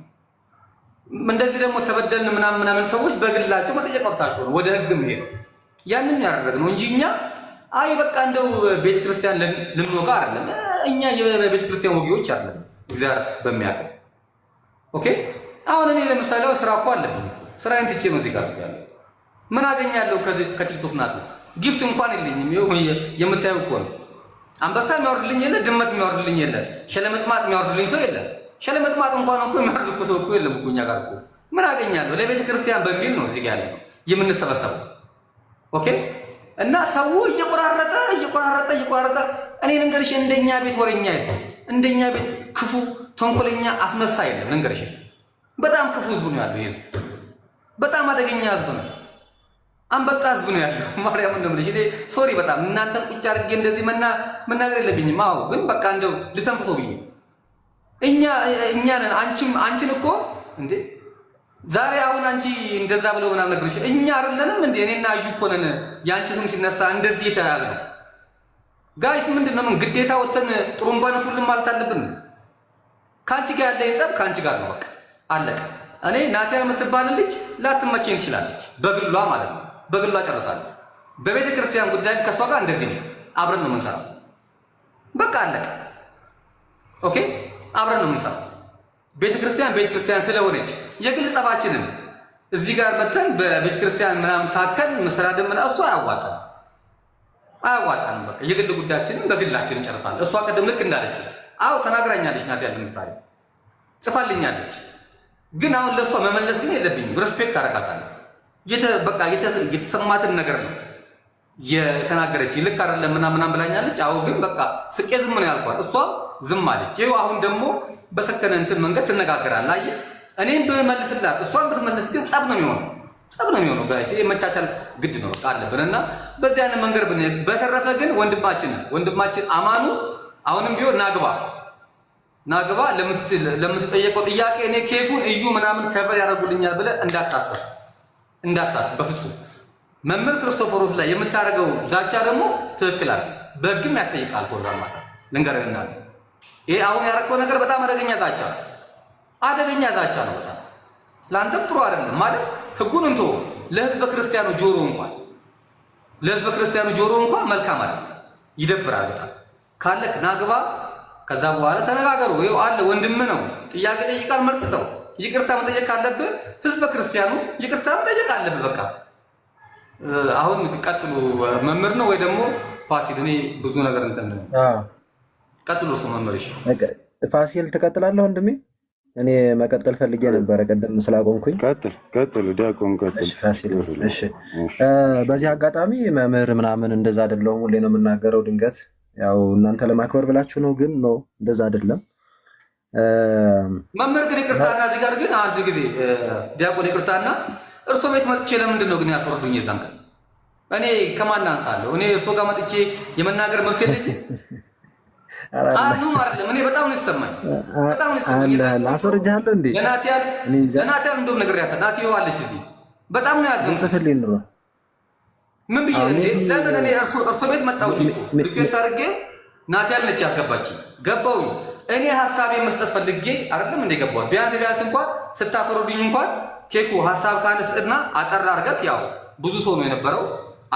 እንደዚህ ደግሞ ተበደልን ምናምን ሰዎች በግላቸው መጠየቅ መብታቸው ነው። ወደ ህግም ሄዱ ያንን ያደረግነው እንጂ እኛ አይ በቃ እንደው ቤተክርስቲያን ልንወጋ አይደለም። እኛ የቤተክርስቲያን ወጊዎች አይደለም። እግዚአብሔር በሚያውቀው ኦኬ። አሁን እኔ ለምሳሌ ስራ እኮ አለብኝ። ስራዬን ትቼ ነው እዚህ ጋር ያለው። ምን አገኛለሁ ከቲክቶክ ናቱ? ጊፍት እንኳን የለኝም። የምታየው እኮ ነው። አንበሳ የሚያወርድልኝ የለ፣ ድመት የሚያወርድልኝ የለ፣ ሸለመጥማጥ የሚያወርድልኝ ሰው የለ። ሸለመጥማጥ እንኳን እኮ የሚያወርድ እኮ ሰው እኮ የለም እኮ እኛ ጋር እኮ። ምን አገኛለሁ? ለቤተ ክርስቲያን በሚል ነው እዚህ ጋር ያለ ነው የምንሰበሰበው። ኦኬ። እና ሰው እየቆራረጠ እኔ ልንገርሽ፣ እንደኛ ቤት ወሬኛ የለም፣ እንደኛ ቤት ክፉ ተንኮለኛ አስመሳይ የለም። ልንገርሽ፣ በጣም ክፉ ህዝብ ነው ያለው። ህዝብ በጣም አደገኛ ህዝብ ነው። አንበጣ ህዝብ ነው ያለው። ማርያም እንደምልሽ እኔ ሶሪ በጣም እናንተን ቁጭ አድርጌ እንደዚህ መናገር የለብኝም። አዎ ግን በቃ እንደው ልተንፍሰው ብዬ እኛ ነን። አንቺን እኮ እንዴ ዛሬ አሁን አንቺ እንደዛ ብለው ምናምን ነገርሽ እኛ አይደለንም እንዴ? እኔና እዩ እኮ ነን የአንቺ ስም ሲነሳ እንደዚህ የተያያዝ ነው። ጋይስ ምንድን ነው? ምን ግዴታ ወተን ጥሩምባ ንፉልን ማለት አለብን? ከአንቺ ጋር ያለኝ ጸብ ከአንቺ ጋር ነው። በቃ አለቀ። እኔ ናፊያ የምትባል ልጅ ላትመቸኝ ትችላለች፣ በግሏ ማለት ነው። በግሏ ጨርሳለሁ። በቤተ ክርስቲያን ጉዳይ ከእሷ ጋር እንደዚህ ነው፣ አብረን ነው የምንሰራው። በቃ አለቀ። ኦኬ፣ አብረን ነው የምንሰራው። ቤተ ክርስቲያን ስለሆነች የግል ጸባችንን እዚህ ጋር መተን በቤተ ክርስቲያን ምናምን ታከል መሰላደም እሱ አያዋጣንም። በቃ የግል ጉዳያችንን በግላችን እንጨርሳለን። እሷ ቀደም ልክ እንዳለችው አዎ ተናግራኛለች። ናት ያለ ምሳሌ ጽፋልኛለች። ግን አሁን ለእሷ መመለስ ግን የለብኝም። ሪስፔክት አደርጋታለሁ። በቃ የተሰማትን ነገር ነው የተናገረች። ልክ አይደለም ምናምን ብላኛለች። አዎ ግን በቃ ስቄ ዝም ነው ያልኳት። እሷ ዝም አለች። ይኸው አሁን ደግሞ በሰከነ እንትን መንገድ ትነጋገራለህ። አየህ እኔም ብመልስላት እሷን ብትመልስ ግን ጸብ ነው የሚሆነው። ጋይስ መቻቻል ግድ ነው በቃ አለብን። እና በዚህ አይነት መንገድ በተረፈ ግን ወንድማችን አማኑ አሁንም ቢሆን ናግባ ለምትጠየቀው ጥያቄ እኔ ኬኩን እዩ ምናምን ከበር ያደርጉልኛል ብለህ እንዳታስብ በፍጹም። መምህር ክርስቶፎሮስ ላይ የምታደርገው ዛቻ ደግሞ ትክክል አለ፣ በህግም ያስጠይቃል። ፎርዛል ማታ ልንገርህና ይሄ አሁን ያደረገው ነገር በጣም አደገኛ ዛቻ ነው። በጣም ለአንተም ጥሩ አይደለም ማለት ህጉን እንቶ ለህዝበ ክርስቲያኑ ጆሮ እንኳን መልካም አይደለም፣ ይደብራል በጣም። ካለክ ናግባ፣ ከዛ በኋላ ተነጋገሩ። ይኸው አለ ወንድም ነው፣ ጥያቄ ጠይቃል፣ መልስ ስጠው። ይቅርታ መጠየቅ ካለብህ ህዝበ ክርስቲያኑ ይቅርታ መጠየቅ አለብህ። በቃ አሁን ቀጥሉ። መምህር ነው ወይ ደግሞ ፋሲል? እኔ ብዙ ነገር እንትን ቀጥሉ። እሱ መምህር። እሺ ፋሲል ትቀጥላለህ ወንድሜ? እኔ መቀጠል ፈልጌ ነበረ ቀደም ስላቆምኩኝ። ቀጥሉ ዲያቆን ቀጥል። እሺ በዚህ አጋጣሚ መምህር ምናምን እንደዛ አይደለሁም። ሁሌ ነው የምናገረው። ድንገት ያው እናንተ ለማክበር ብላችሁ ነው፣ ግን ነው እንደዛ አይደለም። መምህር ግን ይቅርታና እዚህ ጋር ግን አንድ ጊዜ ዲያቆን ይቅርታና እርሶ ቤት መጥቼ ለምንድን ነው ግን ያስወርዱኝ? የዛን ቀን እኔ ከማን አንሳለሁ? እኔ እርሶ ጋር መጥቼ የመናገር መብት የለኝም? አሉ አይደለም። እኔ በጣም ነው የተሰማኝ። አስወርጃለሁ እንዴ? ለናቲያል እንደውም ነግሬያታለሁ። ናቲዮ አለች እዚህ። በጣም ነው ያዘንኩት። ምን ብዬ እንዴ? ለምን እኔ እርሶ ቤት መጣሁ? ሪኩዌስት አድርጌ ናቲያል ነች ያስገባችኝ። ገባው እኔ ሐሳቤን መስጠት ፈልጌ አይደለም እንደ ገባው ቢያንስ እንኳን ስታስወርዱኝ እንኳን ኬኩ ሐሳብ ካነስና አጠራ አርገት ያው ብዙ ሰው ነው የነበረው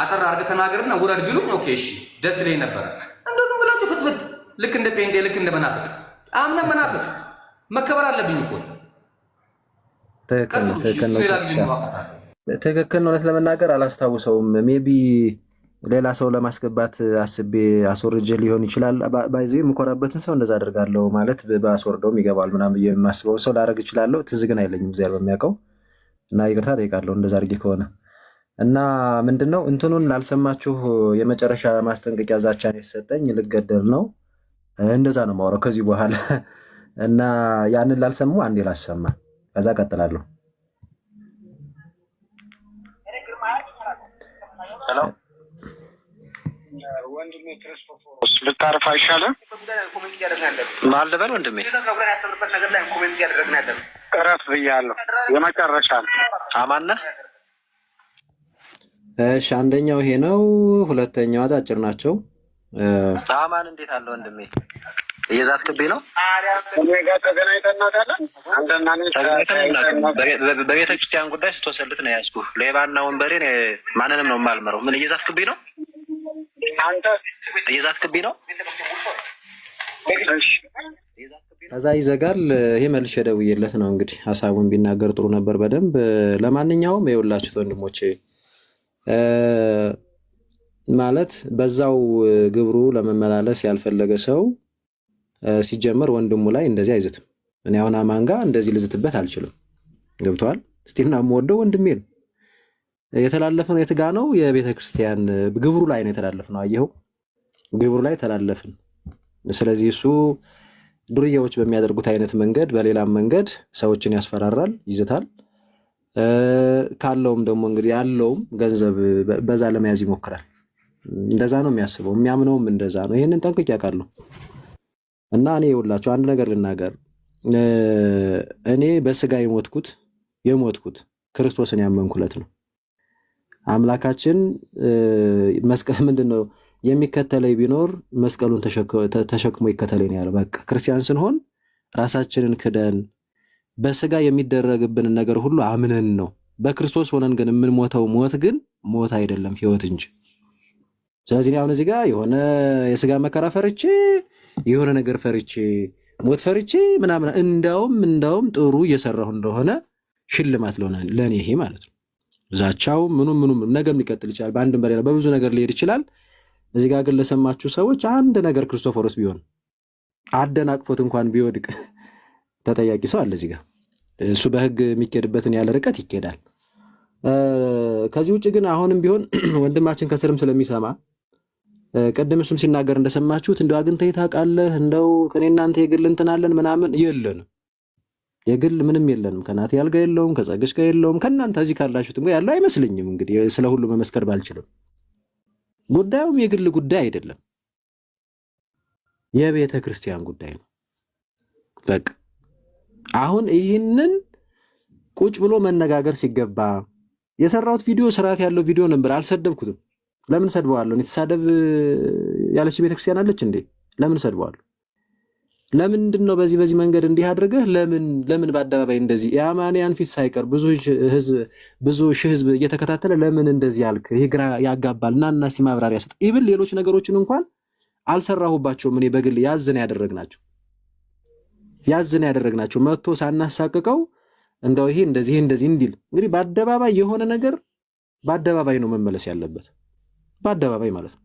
አጠራ አርገት ተናገርና ውረድ ቢሉኝ ኦኬ እሺ ደስ ይለኝ ነበር። እንደው ግን ብላችሁ ፍትፍት ልክ እንደ ጴንጤ ልክ እንደ መናፍቅ አምና መናፍቅ መከበር አለብኝ እኮ ትክክል ነው። እውነት ለመናገር አላስታውሰውም። ሜቢ ሌላ ሰው ለማስገባት አስቤ አስወርጄ ሊሆን ይችላል። ባይዘው የምኮራበትን ሰው እንደዛ አደርጋለሁ ማለት በአስወርደውም ይገባል ምናምን የማስበውን ሰው ላደርግ እችላለሁ። ትዝ ግን አይለኝም እግዚአብሔር በሚያውቀው እና ይቅርታ ጠይቃለሁ እንደዛ አድርጌ ከሆነ እና ምንድነው እንትኑን ላልሰማችሁ የመጨረሻ ማስጠንቀቂያ ዛቻን የተሰጠኝ ልገደል ነው። እንደዛ ነው የማወራው ከዚህ በኋላ እና ያንን ላልሰሙ አንዴ ላሰማ ከዛ ቀጥላለሁ። ሄሎ ወንድሜ ክርስቶፎሮስ ልታርፍ አይሻልም? ማን ልበል ወንድሜ? እረፍ ብያለሁ። የመጨረሻ አማን ነህ? እሺ አንደኛው ይሄ ነው። ሁለተኛው አጫጭር ናቸው። አማን እንዴት አለ ወንድሜ? እየዛትክብኝ ነው? እኔ ጋር ተገናኝተን እናውቃለን። አንተና እኔ በቤተ ክርስቲያን ጉዳይ ስትወሰልት ነው ያዝኩህ። ሌባና ወንበሬ ማንንም ነው የማልመረው። ምን እየዛትክብኝ ነው? አንተ እየዛትክብኝ ነው? እሺ ከዛ ይዘጋል። ይሄ መልሼ ደውዬለት ነው እንግዲህ ሐሳቡን ቢናገር ጥሩ ነበር በደንብ። ለማንኛውም ይኸውላችሁት ወንድሞቼ ማለት በዛው ግብሩ ለመመላለስ ያልፈለገ ሰው ሲጀመር ወንድሙ ላይ እንደዚህ አይዝትም። እኔ አሁን አማን ጋር እንደዚህ ልዝትበት አልችልም። ገብቷል? እስቲና የምወደው ወንድሜ ነው። የተላለፈው የት ጋ ነው? የቤተ ክርስቲያን ግብሩ ላይ ነው የተላለፍነው። አየኸው? ግብሩ ላይ ተላለፍን። ስለዚህ እሱ ዱርዬዎች በሚያደርጉት አይነት መንገድ በሌላም መንገድ ሰዎችን ያስፈራራል፣ ይዝታል። ካለውም ደግሞ እንግዲህ ያለውም ገንዘብ በዛ ለመያዝ ይሞክራል። እንደዛ ነው የሚያስበው፣ የሚያምነውም እንደዛ ነው። ይሄንን ጠንቅቄ አውቃለሁ። እና እኔ ይኸውላችሁ አንድ ነገር ልናገር። እኔ በስጋ የሞትኩት ክርስቶስን ያመንኩለት ነው። አምላካችን መስቀል ምንድነው የሚከተለኝ ቢኖር መስቀሉን ተሸክሞ ይከተለኝ ነው ያለው። በቃ ክርስቲያን ስንሆን ራሳችንን ክደን በስጋ የሚደረግብን ነገር ሁሉ አምነን ነው። በክርስቶስ ሆነን ግን የምንሞተው ሞት ግን ሞት አይደለም ህይወት እንጂ። ስለዚህ አሁን እዚህ ጋር የሆነ የስጋ መከራ ፈርቼ የሆነ ነገር ፈርቼ ሞት ፈርቼ ምናምን እንዳውም ጥሩ እየሰራሁ እንደሆነ ሽልማት ለኔ ይሄ ማለት ነው። ዛቻው ምኑም ነገም ሊቀጥል ይችላል። በአንድም በሌላ በብዙ ነገር ሊሄድ ይችላል። እዚህ ጋር ግን ለሰማችሁ ሰዎች አንድ ነገር ክርስቶፎሮስ ቢሆን አደናቅፎት እንኳን ቢወድቅ ተጠያቂ ሰው አለ እዚህ ጋር። እሱ በህግ የሚኬድበትን ያለ ርቀት ይኬዳል። ከዚህ ውጭ ግን አሁንም ቢሆን ወንድማችን ከስርም ስለሚሰማ ቀደም እሱም ሲናገር እንደሰማችሁት እንደው አግኝተህ ታውቃለህ እንደው ከኔ እናንተ የግል እንትናለን ምናምን የለንም። የግል ምንም የለንም። ከናቴ ያልጋ የለውም፣ ከጸግሽ ጋር የለውም። ከናንተ እዚህ ካላችሁት እንግዲህ ያለው አይመስልኝም። እንግዲህ ስለ ሁሉ መመስከር ባልችልም ጉዳዩም የግል ጉዳይ አይደለም፣ የቤተ ክርስቲያን ጉዳይ ነው። በቃ አሁን ይህንን ቁጭ ብሎ መነጋገር ሲገባ የሰራሁት ቪዲዮ ስርዓት ያለው ቪዲዮ ነበር። አልሰደብኩትም። ለምን ሰድበዋለሁ? የተሳደብ ያለች ቤተ ክርስቲያን አለች እንዴ? ለምን ሰድበዋለሁ? ለምንድነው በዚህ መንገድ እንዲህ አድርገህ ለምን በአደባባይ እንደዚህ የአማንያን ፊት ሳይቀር ብዙ ሺህ ህዝብ እየተከታተለ ለምን እንደዚህ ያልክ? ይሄ ግራ ያጋባል። እና እስቲ ማብራሪያ ሰጥ። ኢቭን ሌሎች ነገሮችን እንኳን አልሰራሁባቸውም። እኔ በግል ያዝን ያደረግናቸው መጥቶ ሳናሳቅቀው እንደው ይሄ እንደዚህ እንዲል እንግዲህ በአደባባይ የሆነ ነገር በአደባባይ ነው መመለስ ያለበት፣ በአደባባይ ማለት ነው።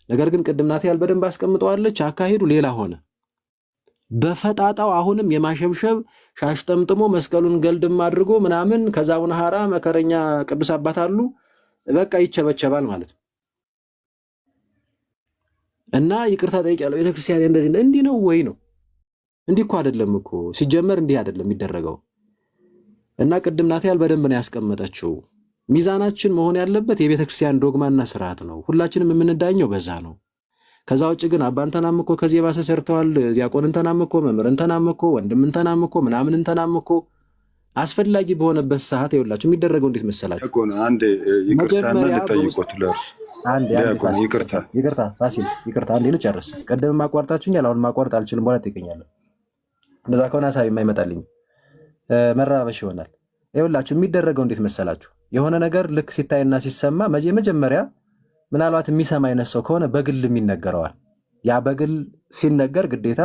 ነገር ግን ቅድም ናትያል በደንብ አስቀምጠዋለች። አካሄዱ ሌላ ሆነ። በፈጣጣው አሁንም የማሸብሸብ ሻሽ ጠምጥሞ መስቀሉን ገልድም አድርጎ ምናምን ከዛ አቡነ ሐራ መከረኛ ቅዱስ አባት አሉ በቃ ይቸበቸባል ማለት ነው። እና ይቅርታ ጠይቂያለሁ ቤተክርስቲያን እንደዚህ እንዲህ ነው ወይ ነው? እንዲህ እኮ አይደለም እኮ ሲጀመር እንዲህ አይደለም የሚደረገው። እና ቅድም ናትያል በደንብ ነው ያስቀመጠችው። ሚዛናችን መሆን ያለበት የቤተክርስቲያን ዶግማና ስርዓት ነው። ሁላችንም የምንዳኘው በዛ ነው። ከዛ ውጭ ግን አባንተናም እኮ ከዚህ የባሰ ሰርተዋል፣ ዲያቆን እንተናም እኮ መምህር እንተናም እኮ ወንድም እንተናም እኮ ምናምን እንተናም እኮ አስፈላጊ በሆነበት ሰዓት ይኸውላችሁ የሚደረገው እንዴት መሰላችሁ? እኮ ነው። አንዴ ይቅርታና ልጠይቆት ለእርሱ ይቅርታ ፋሲል ይቅርታ፣ አንዴ ልጨርስ። ቀደም ማቋርጣችሁኛል፣ አሁን ማቋርጥ አልችልም። በኋላ ትገኛለህ። እንደዛ ከሆነ ሀሳብ የማይመጣልኝ መራበሽ ይሆናል። ይኸውላችሁ የሚደረገው እንዴት መሰላችሁ? የሆነ ነገር ልክ ሲታይና ሲሰማ መጀመሪያ ምናልባት የሚሰማ አይነት ሰው ከሆነ በግልም ይነገረዋል። ያ በግል ሲነገር ግዴታ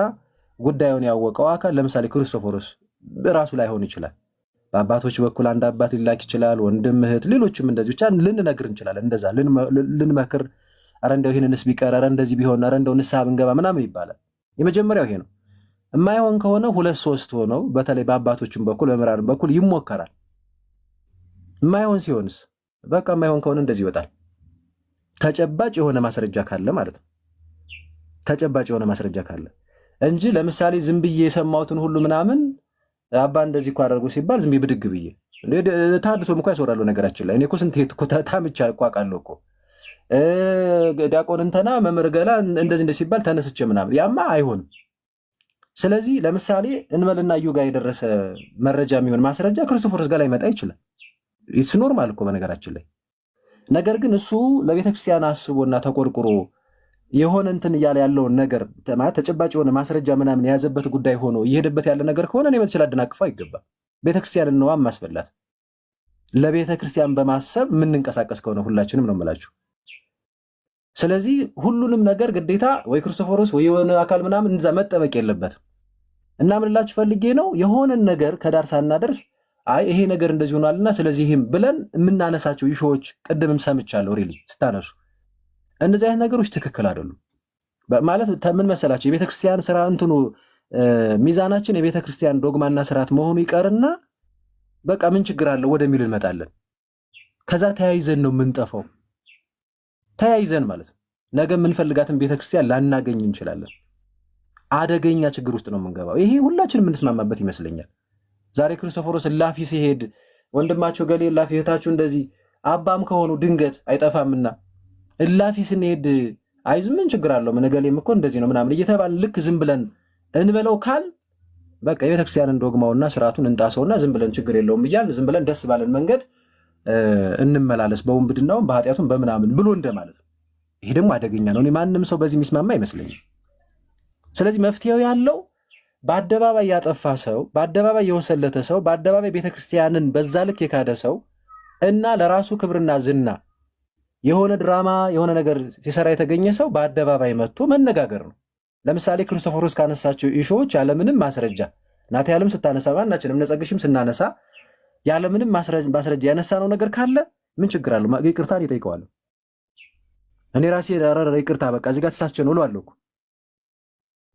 ጉዳዩን ያወቀው አካል ለምሳሌ ክርስቶፎሮስ ራሱ ላይሆን ይችላል። በአባቶች በኩል አንድ አባት ሊላክ ይችላል፣ ወንድም እህት፣ ሌሎችም እንደዚህ ብቻ ልንነግር እንችላለን። እንደዛ ልንመክር፣ ኧረ እንደው ይሄንንስ ቢቀር፣ ኧረ እንደዚህ ቢሆን፣ ኧረ እንደው ንስሐ ብንገባ ምናምን ይባላል። የመጀመሪያው ይሄ ነው። የማይሆን ከሆነ 2-3 ሆነው በተለይ በአባቶችም በኩል በምራንም በኩል ይሞከራል። የማይሆን ሲሆንስ በቃ የማይሆን ከሆነ እንደዚህ ይወጣል። ተጨባጭ የሆነ ማስረጃ ካለ ማለት ነው። ተጨባጭ የሆነ ማስረጃ ካለ እንጂ ለምሳሌ ዝም ብዬ የሰማሁትን ሁሉ ምናምን አባ እንደዚህ እኮ አደረጉ ሲባል ዝም ብዬ ብድግ ብዬ ታድሶም እኮ ያስወራሉ። ነገራችን ላይ እኔ እኮ ስንት እኮ ታምቻ እኮ አውቃለሁ እኮ ዲያቆን እንተና መምህር ገላ እንደዚህ ሲባል ተነስቼ ምናምን ያማ አይሆንም። ስለዚህ ለምሳሌ እንበልና እዩ ጋር የደረሰ መረጃ የሚሆን ማስረጃ ክርስቶፎሮስ ጋር ላይ መጣ ይችላል። ኢትስ ኖርማል እኮ በነገራችን ላይ። ነገር ግን እሱ ለቤተክርስቲያን አስቦና ተቆርቁሮ የሆነ እንትን እያለ ያለውን ነገር ማለት ተጨባጭ የሆነ ማስረጃ ምናምን የያዘበት ጉዳይ ሆኖ እየሄደበት ያለ ነገር ከሆነ እኔ መጥቼ ላደናቅፈው አይገባም። ቤተክርስቲያንን ነው ማስበላት። ለቤተክርስቲያን በማሰብ የምንንቀሳቀስ ከሆነ ሁላችንም ነው የምላችሁ። ስለዚህ ሁሉንም ነገር ግዴታ ወይ ክርስቶፎሮስ ወይ የሆነ አካል ምናምን እንዛ መጠበቅ የለበትም። እና ምንላችሁ ፈልጌ ነው የሆነን ነገር ከዳር ሳናደርስ አይ ይሄ ነገር እንደዚህ ሆኗልና ስለዚህ ይሄም ብለን የምናነሳቸው ይሾዎች ቅድምም ሰምቻለሁ። ሪሊ ስታነሱ እንደዚህ አይነት ነገሮች ትክክል አይደሉም። ማለት ምን መሰላችሁ የቤተክርስቲያን ስራ እንትኑ ሚዛናችን የቤተክርስቲያን ዶግማና ስርዓት መሆኑ ይቀርና በቃ ምን ችግር አለው ወደሚል እንመጣለን። ከዛ ተያይዘን ነው የምንጠፋው። ተያይዘን ማለት ነው ነገ የምንፈልጋትን ቤተክርስቲያን ላናገኝ እንችላለን። አደገኛ ችግር ውስጥ ነው የምንገባው። ይሄ ሁላችንም የምንስማማበት ይመስለኛል። ዛሬ ክርስቶፎሮስ ላፊ ሲሄድ ወንድማቸው ገሌ ላፊ እህታችሁ እንደዚህ አባም ከሆኑ ድንገት አይጠፋምና ላፊ ስንሄድ አይ ምን ችግር አለው ምን ገሌም እኮ እንደዚህ ነው ምናምን እየተባለ ልክ ዝም ብለን እንበለው ካል በቃ የቤተክርስቲያንን ዶግማውና ስርዓቱን እንጣሰውና ዝም ብለን ችግር የለውም እያልን ዝም ብለን ደስ ባለን መንገድ እንመላለስ በወንብድናውም በኃጢአቱም በምናምን ብሎ እንደማለት ነው። ይሄ ደግሞ አደገኛ ነው። እኔ ማንም ሰው በዚህ የሚስማማ አይመስለኝም። ስለዚህ መፍትሄው ያለው በአደባባይ ያጠፋ ሰው፣ በአደባባይ የወሰለተ ሰው፣ በአደባባይ ቤተክርስቲያንን በዛ ልክ የካደ ሰው እና ለራሱ ክብርና ዝና የሆነ ድራማ የሆነ ነገር ሲሰራ የተገኘ ሰው በአደባባይ መጥቶ መነጋገር ነው። ለምሳሌ ክርስቶፎሮስ ካነሳቸው ኢሾዎች ያለምንም ማስረጃ ናታያልም ስታነሳ ማናችንም ነጸግሽም ስናነሳ ያለምንም ማስረጃ ያነሳነው ነገር ካለ ምን ችግር አለው? ይቅርታን ይጠይቀዋል። እኔ ራሴ ይቅርታ በቃ እዚህ ጋር ተሳስቼ ነው እለዋለሁ።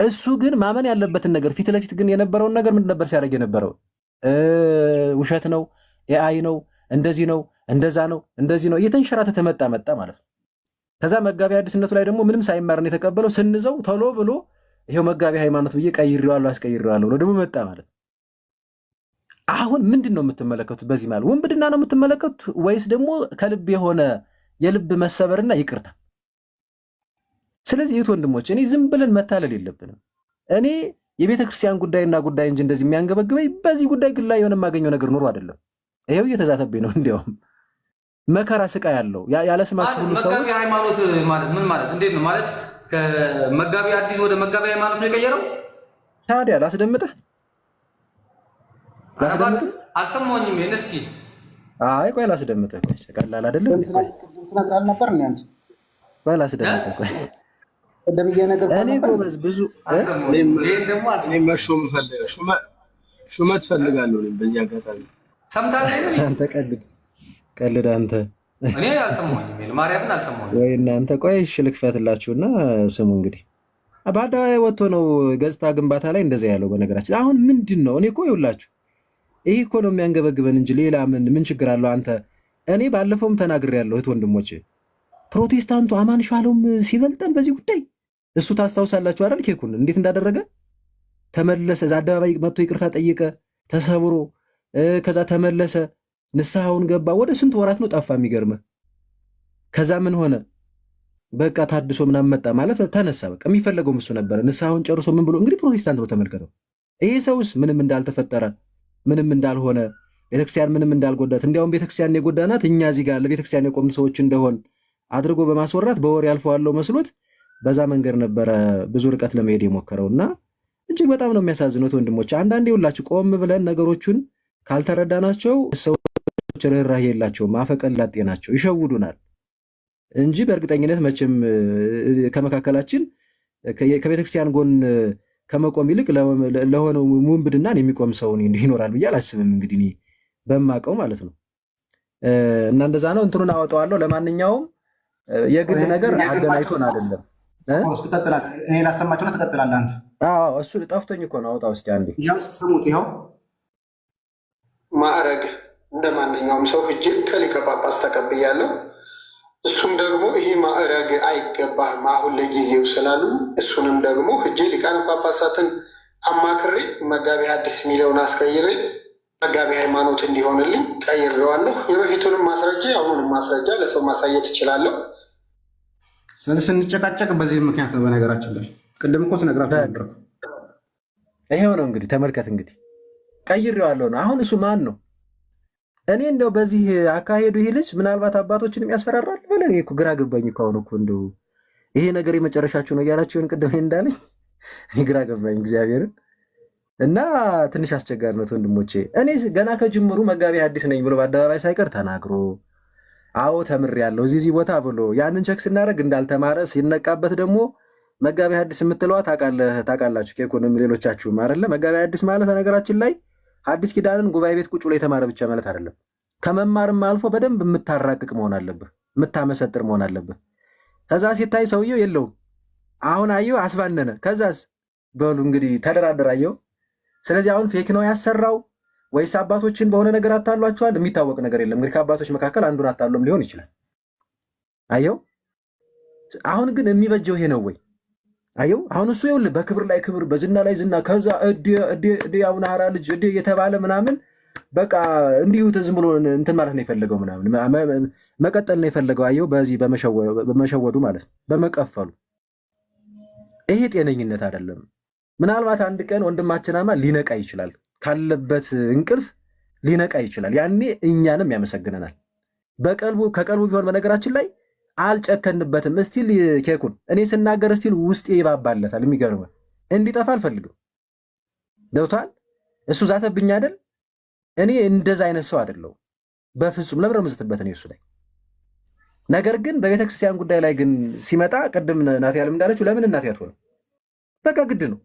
እሱ ግን ማመን ያለበትን ነገር ፊት ለፊት ግን የነበረውን ነገር ምን ነበር ሲያደርግ የነበረው? ውሸት ነው፣ ኤአይ ነው፣ እንደዚህ ነው፣ እንደዛ ነው፣ እንደዚህ ነው እየተንሸራተተ መጣ ማለት ነው። ከዛ መጋቢ አዲስነቱ ላይ ደግሞ ምንም ሳይማርን የተቀበለው ስንዘው ቶሎ ብሎ ይሄው መጋቢ ሃይማኖት ብዬ ቀይሬዋለሁ አስቀይሬዋለሁ ነው ደግሞ መጣ ማለት። አሁን ምንድን ነው የምትመለከቱት? በዚህ ማለት ወንብድና ነው የምትመለከቱት ወይስ ደግሞ ከልብ የሆነ የልብ መሰበርና ይቅርታ? ስለዚህ የት ወንድሞች እኔ ዝም ብለን መታለል የለብንም። እኔ የቤተ ክርስቲያን ጉዳይና ጉዳይ እንጂ እንደዚህ የሚያንገበግበኝ በዚህ ጉዳይ ግን ላይ የሆነ የማገኘው ነገር ኑሮ አይደለም። ይሄው እየተዛተብኝ ነው። እንዲያውም መከራ ስቃይ ያለው ያለ ስማችሁ ሁሉ ሰው መጋቢ ሃይማኖት ማለት ምን ማለት እንዴት ነው ማለት? ከመጋቢ አዲስ ወደ መጋቢ ሃይማኖት ነው የቀየረው። ታዲያ ላስደምጥህ አልሰማሁኝም። ይሄን እስኪ አይ ቆይ ላስደምጥህ። ቀላል አይደለም። ትነግራለህ ነበር እንዴ አንቺ? ቆይ ላስደምጥህ። ቆይ እኔ ጎበዝ ብዙ ሹመት ፈልጋለሁ። በዚህ አጋጣሚ ሰምታለህ? አንተ ቀልድ አንተ። እኔ አልሰማሁኝም፣ ማርያምን አልሰማሁኝም። ወይ እናንተ ቆይ እሺ ልክፈትላችሁና ስሙ። እንግዲህ በአደባባይ ወጥቶ ነው ገጽታ ግንባታ ላይ እንደዛ ያለው። በነገራችን አሁን ምንድን ነው እኔ እኮ ይኸውላችሁ ይሄ እኮ ነው የሚያንገበግበን እንጂ ሌላ ምን ችግር አለው? አንተ እኔ ባለፈውም ተናግሬያለሁ እህት ወንድሞቼ፣ ፕሮቴስታንቱ አማን ሻሎም ሲበልጠን በዚህ ጉዳይ እሱ ታስታውሳላችሁ አይደል? ኬኩን እንዴት እንዳደረገ ተመለሰ። እዛ አደባባይ መጥቶ ይቅርታ ጠየቀ፣ ተሰብሮ ከዛ ተመለሰ፣ ንስሐውን ገባ። ወደ ስንት ወራት ነው ጠፋ። የሚገርምህ ከዛ ምን ሆነ? በቃ ታድሶ ምናምን መጣ ማለት ተነሳ። በቃ የሚፈለገው እሱ ነበረ። ንስሐውን ጨርሶ ምን ብሎ እንግዲህ ፕሮቴስታንት ነው ተመልከተው። ይሄ ሰውስ ምንም እንዳልተፈጠረ ምንም እንዳልሆነ ቤተክርስቲያን ምንም እንዳልጎዳት እንዲያውም ቤተክርስቲያን የጎዳናት እኛ እዚህ ጋር ለቤተክርስቲያን የቆምን ሰዎች እንደሆን አድርጎ በማስወራት በወሬ ያልፈዋለው መስሎት በዛ መንገድ ነበረ ብዙ ርቀት ለመሄድ የሞከረውና እጅግ በጣም ነው የሚያሳዝኑት ወንድሞች። አንዳንዴ ሁላችሁ ቆም ብለን ነገሮቹን ካልተረዳናቸው ሰዎች ርህራሄ የላቸውም፣ አፈቀላጤ ናቸው፣ ይሸውዱናል እንጂ በእርግጠኝነት መቼም ከመካከላችን ከቤተክርስቲያን ጎን ከመቆም ይልቅ ለሆነው ሙንብድናን የሚቆም ሰው ይኖራል ብዬ አላስብም። እንግዲህ እኔ በማውቀው ማለት ነው። እና እንደዛ ነው። እንትኑን አወጣዋለሁ። ለማንኛውም የግል ነገር አገናኝቶን አይደለም። እኔ ላሰማቸው ነው። ትቀጥላለህ አንተ። አዎ እሱ ጠፍቶኝ እኮ ነው። አውጣው እስኪ አንዴ። ያው ስሙት። ይኸው ማዕረግ እንደ ማንኛውም ሰው ሂጄ ከሊቀ ጳጳስ ተቀብያለሁ። እሱም ደግሞ ይሄ ማዕረግ አይገባህም አሁን ለጊዜው ስላሉ እሱንም ደግሞ ሂጄ ሊቃነ ጳጳሳትን አማክሬ መጋቢ ሐዲስ የሚለውን አስቀይሬ መጋቢ ሃይማኖት እንዲሆንልኝ ቀይሬዋለሁ። የበፊቱንም ማስረጃ የአሁኑንም ማስረጃ ለሰው ማሳየት እችላለሁ። ስለዚህ ስንጨቃጨቅ በዚህ ምክንያት ነው። በነገራችን ላይ ቅድም እኮ ትነግራችሁ ነበር። ይሄው ነው እንግዲህ ተመልከት። እንግዲህ ቀይሬዋለሁ ነው። አሁን እሱ ማን ነው? እኔ እንደው በዚህ አካሄዱ ይሄ ልጅ ምናልባት አባቶችን የሚያስፈራራል ብለን እኔ እኮ ግራ ገባኝ እኮ። አሁን እኮ እንደው ይሄ ነገር የመጨረሻችሁ ነው እያላችሁን ቅድም እንዳለኝ እኔ ግራ ገባኝ እግዚአብሔርን። እና ትንሽ አስቸጋሪ ነው ወንድሞቼ። እኔ ገና ከጅምሩ መጋቢ ሐዲስ ነኝ ብሎ በአደባባይ ሳይቀር ተናግሮ አዎ ተምሬያለሁ እዚህ ቦታ ብሎ ያንን ቸክ ስናደርግ እንዳልተማረ ሲነቃበት ደግሞ መጋቢ ሐዲስ የምትለዋ ታውቃላችሁ ኬኩንም ሌሎቻችሁም አይደለ? መጋቢ ሐዲስ ማለት ነገራችን ላይ ሐዲስ ኪዳንን ጉባኤ ቤት ቁጭ ብሎ የተማረ ብቻ ማለት አይደለም። ከመማርም አልፎ በደንብ የምታራቅቅ መሆን አለብህ፣ የምታመሰጥር መሆን አለብህ። ከዛ ሲታይ ሰውየው የለውም። አሁን አየው አስባነነ። ከዛስ በሉ እንግዲህ ተደራደራየው። ስለዚህ አሁን ፌክ ነው ያሰራው ወይስ አባቶችን በሆነ ነገር አታሏቸዋል? የሚታወቅ ነገር የለም። እንግዲህ ከአባቶች መካከል አንዱን አታሎም ሊሆን ይችላል። አየው አሁን ግን የሚበጀው ይሄ ነው ወይ? አየው አሁን እሱ ይኸውልህ በክብር ላይ ክብር በዝና ላይ ዝና ከዛ እዲ አቡነ ሐራ ልጅ እዲ የተባለ ምናምን በቃ እንዲሁ ዝም ብሎ እንትን ማለት ነው የፈለገው ምናምን መቀጠል ነው የፈለገው። አየው በዚህ በመሸወዱ ማለት ነው በመቀፈሉ። ይሄ ጤነኝነት አይደለም። ምናልባት አንድ ቀን ወንድማችናማ ሊነቃ ይችላል፣ ካለበት እንቅልፍ ሊነቃ ይችላል። ያኔ እኛንም ያመሰግነናል። ከቀልቡ ቢሆን በነገራችን ላይ አልጨከንበትም። እስቲል ኬኩን እኔ ስናገር እስቲል ውስጤ ይባባለታል። የሚገርመው እንዲጠፋ አልፈልግም። ገብቷል? እሱ ዛተብኝ አይደል? እኔ እንደዛ አይነት ሰው አይደለሁም በፍጹም። ለምን ረምዝትበት እኔ እሱ ላይ። ነገር ግን በቤተክርስቲያን ጉዳይ ላይ ግን ሲመጣ ቅድም ናት ያለም እንዳለችው ለምን እናት ያትሆነ በቃ ግድ ነው።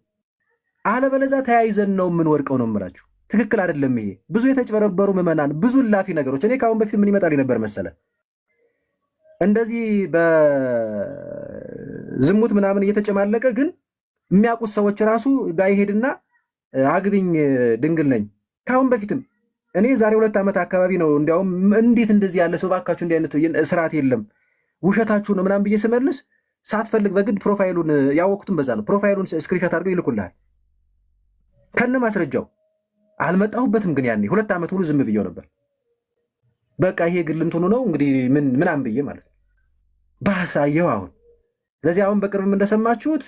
አለበለዚያ ተያይዘን ነው የምንወድቀው ነው የምላችሁ። ትክክል አይደለም ይሄ። ብዙ የተጭበረበሩ ምዕመናን፣ ብዙ ላፊ ነገሮች። እኔ ከአሁን በፊት ምን ይመጣል ነበር መሰለ እንደዚህ በዝሙት ምናምን እየተጨማለቀ ግን የሚያውቁት ሰዎች ራሱ ጋር ይሄድና አግቢኝ ድንግል ነኝ። ከአሁን በፊትም እኔ ዛሬ 2 ዓመት አካባቢ ነው እንዲያውም እንዴት እንደዚህ ያለ ሰው ባካችሁ እንዲህ አይነት ስርዓት የለም ውሸታችሁ ነው ምናምን ብዬ ስመልስ ሳትፈልግ በግድ ፕሮፋይሉን ያወቁትም በዛ ነው። ፕሮፋይሉን ስክሪንሾት አድርገው ይልኩልሃል ከነ ማስረጃው። አልመጣሁበትም ግን ያኔ 2 ዓመት ሙሉ ዝም ብዬው ነበር። በቃ ይሄ ግል እንትኑ ነው እንግዲህ ምናምን ብዬ ማለት ነው ባሳየው። አሁን ስለዚህ አሁን በቅርብም እንደሰማችሁት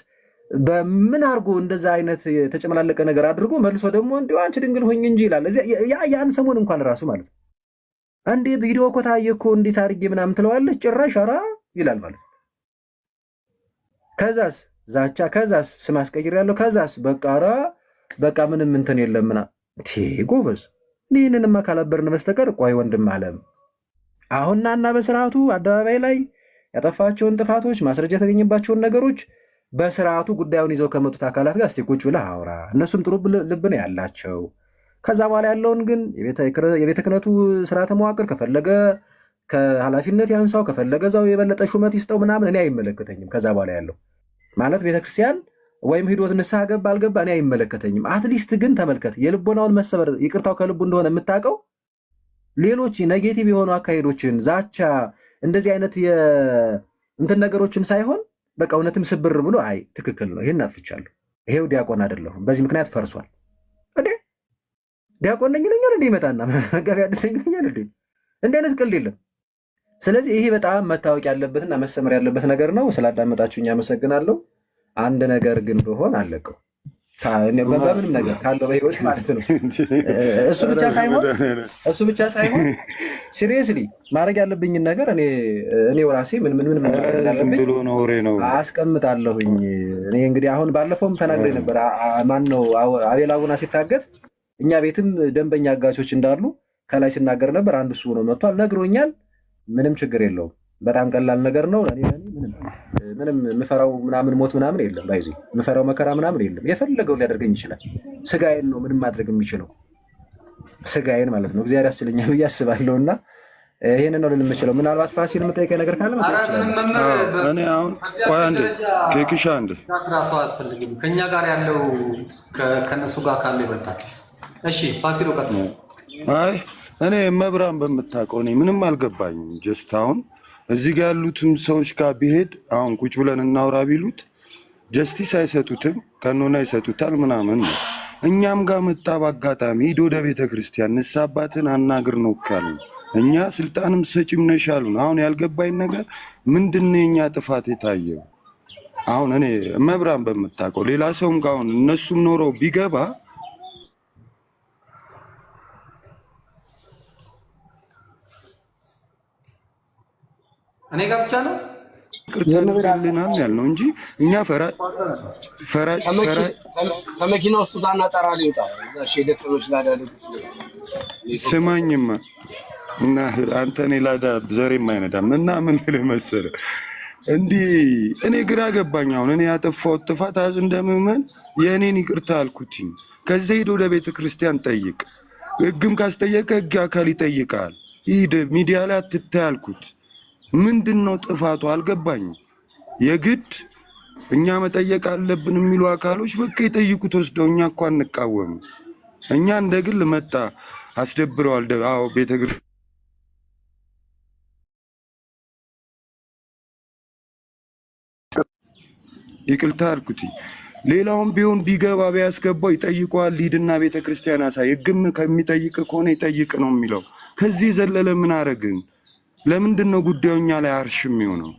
በምን አድርጎ እንደዛ አይነት የተጨመላለቀ ነገር አድርጎ መልሶ ደግሞ እንዲሁ አንቺ ድንግል ሆኝ እንጂ ይላል። ያን ሰሞን እንኳን ራሱ ማለት ነው አንዴ ቪዲዮ እኮ ታየ እኮ እንዴት አድርጌ ምናምን ትለዋለች ጭራሽ ኧረ ይላል ማለት ነው። ከዛስ ዛቻ፣ ከዛስ ስም አስቀይሬያለሁ፣ ከዛስ በቃ ኧረ በቃ ምንም እንትን የለም ምናምን። ጎበዝ ይህንንማ ካላበርን በስተቀር ቆይ ወንድም አለም አሁን ናና በስርዓቱ አደባባይ ላይ ያጠፋቸውን ጥፋቶች ማስረጃ የተገኘባቸውን ነገሮች በስርዓቱ ጉዳዩን ይዘው ከመጡት አካላት ጋር እስቲ ቁጭ ብለህ አውራ። እነሱም ጥሩ ልብ ነው ያላቸው። ከዛ በኋላ ያለውን ግን የቤተ ክህነቱ ስርዓተ መዋቅር ከፈለገ ከኃላፊነት ያንሳው፣ ከፈለገ እዛው የበለጠ ሹመት ይስጠው ምናምን እኔ አይመለከተኝም። ከዛ በኋላ ያለው ማለት ቤተክርስቲያን ወይም ሂዶት ንስሐ ገባ አልገባ እኔ አይመለከተኝም። አትሊስት ግን ተመልከት የልቦናውን መሰበር ይቅርታው ከልቡ እንደሆነ የምታውቀው ሌሎች ኔጌቲቭ የሆኑ አካሄዶችን ዛቻ፣ እንደዚህ አይነት እንትን ነገሮችን ሳይሆን በቃ እውነትም ስብር ብሎ አይ ትክክል ነው ይሄን አጥፍቻለሁ፣ ይሄው ዲያቆን አይደለሁም በዚህ ምክንያት ፈርሷል እንዴ ዲያቆን ነኝ ይለኛል እንዴ ይመጣና መጋቢ ሐዲስ ነኝ ይለኛል እንዴ እንዴ አይነት ቀልድ የለም። ስለዚህ ይሄ በጣም መታወቅ ያለበትና መሰመር ያለበት ነገር ነው። ስላዳመጣችሁኝ አመሰግናለሁ። አንድ ነገር ግን ብሆን አለቀው በምንም ነገር ካለው በህይወት ማለት ነው። እሱ ብቻ ሳይሆን ሲሪየስሊ ማድረግ ያለብኝን ነገር እኔው ራሴ ምን አስቀምጣለሁኝ። እኔ እንግዲህ አሁን ባለፈውም ተናግሬ ነበር። ማነው አቤል አቡና ሲታገት እኛ ቤትም ደንበኛ አጋቾች እንዳሉ ከላይ ሲናገር ነበር። አንዱ እሱ ነው መጥቷል፣ ነግሮኛል። ምንም ችግር የለውም። በጣም ቀላል ነገር ነው። ምንም የምፈራው ምናምን ሞት ምናምን የለም። ባይዚ የምፈራው መከራ ምናምን የለም። የፈለገው ሊያደርገኝ ይችላል። ስጋዬን ነው ምንም ማድረግ የሚችለው ስጋዬን ማለት ነው። እግዚአብሔር ያስችለኛል ብዬ አስባለሁ። እና ይህንን ነው ልል የምችለው። ምናልባት ፋሲል የምጠይቀኝ ነገር ካለ እኔ አሁን ቆይ አንዴ ኬክሻ አንዴ ራሱ አያስፈልግም። ከእኛ ጋር ያለው ከነሱ ጋር ካለው ይበልጣል። እሺ ፋሲሎ ቀጥ አይ እኔ መብራን በምታውቀው እኔ ምንም አልገባኝም። ጀስት አሁን እዚህ ጋር ያሉትም ሰዎች ጋር ቢሄድ አሁን ቁጭ ብለን እናውራ ቢሉት ጀስቲስ አይሰጡትም፣ ቀኖና ይሰጡታል ምናምን ነው። እኛም ጋር መጣ በአጋጣሚ ሂድ ወደ ቤተ ክርስቲያን ንስሐ አባትን አናግር ነው ካሉ እኛ ስልጣንም ሰጪም ነሽ አሉን። አሁን ያልገባኝ ነገር ምንድን ነው የእኛ ጥፋት የታየው? አሁን እኔ መብራን በምታውቀው ሌላ ሰውም ጋር አሁን እነሱም ኖረው ቢገባ እኔ ጋር ብቻ ነው ይቅርታልናል ያልነው እንጂ እኛ ፈራጅ ከመኪና ውስጥ ጋና ጠራ ሊወጣ እሺ ደከመሽ ላዳሉ ስማኝማ እና አንተ እኔ ላዳ ዘሬም አይነዳም እና ምን ልልህ መሰለህ እንዲህ እኔ ግራ ገባኝ። አሁን እኔ ያጠፋሁት ጥፋት አዝ እንደምመን የእኔን ይቅርታ አልኩትኝ። ከዚህ ሄዶ ወደ ቤተ ክርስቲያን ጠይቅ፣ ህግም ካስጠየቀ ህግ አካል ይጠይቃል። ሂድ ሚዲያ ላይ አትታይ አልኩት። ምንድን ነው ጥፋቱ አልገባኝም። የግድ እኛ መጠየቅ አለብን የሚሉ አካሎች በቃ ይጠይቁት ወስደው። እኛ እኮ አንቃወም። እኛ እንደ ግል መጣ አስደብረዋል። አዎ ቤተክርስቲያን ይቅርታ አልኩት። ሌላውም ቢሆን ቢገባ ቢያስገባው ይጠይቀዋል። ሊድና ቤተክርስቲያን አሳይ። ህግም ከሚጠይቅ ከሆነ ይጠይቅ ነው የሚለው። ከዚህ ዘለለ ምን አረግን? ለምንድን ነው ጉዳዩ እኛ ላይ አርሽ የሚሆነው?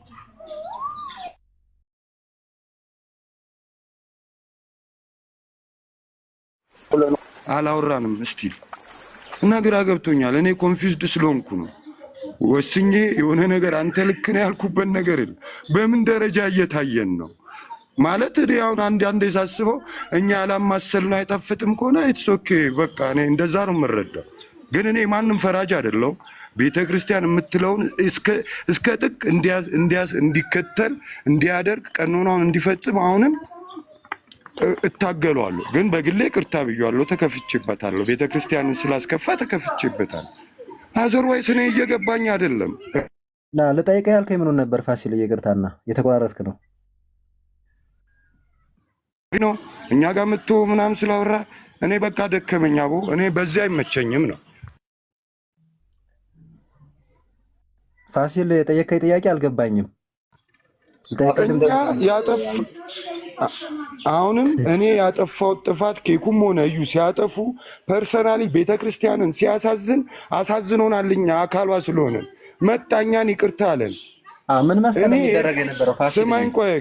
አላወራንም እስቲል እና ግራ ገብቶኛል። እኔ ኮንፊውዝድ ስለሆንኩ ነው ወስኜ የሆነ ነገር አንተ ልክ ነው ያልኩበት ነገር የለም። በምን ደረጃ እየታየን ነው ማለት እኔ አሁን አንዴ ሳስበው እኛ ያላማሰልነው አይጣፍጥም ከሆነ ኢትስ ኦኬ በቃ እኔ እንደዛ ነው የምረዳው። ግን እኔ ማንም ፈራጅ አይደለሁም። ቤተ ክርስቲያን የምትለውን እስከ ጥቅ እንዲከተል እንዲያደርግ ቀኖናውን እንዲፈጽም አሁንም እታገለዋለሁ። ግን በግሌ ቅርታ ብያለሁ፣ ተከፍቼበታለሁ። ቤተ ክርስቲያንን ስላስከፋ ተከፍቼበታለሁ። አዘርዋይስ እኔ እየገባኝ አይደለም። ልጠይቅህ ያልከኝ ምኑን ነበር ፋሲል? እየቅርታና የተቆራረጥክ ነው ነው እኛ ጋር መጥቶ ምናምን ስላወራ እኔ በቃ ደከመኝ አቦ፣ እኔ በዚህ አይመቸኝም ነው። ፋሲል የጠየቀኝ ጥያቄ አልገባኝም። አሁንም እኔ ያጠፋው ጥፋት ኬኩም ሆነ እዩ ሲያጠፉ ፐርሰናሊ ቤተክርስቲያንን ሲያሳዝን አሳዝኖናል። እኛ አካሏ ስለሆነ መጣኛን ይቅርታ አለን። ምን መሰለህ የሚደረግ የነበረው ፋሲል፣ ስማኝ ቆይ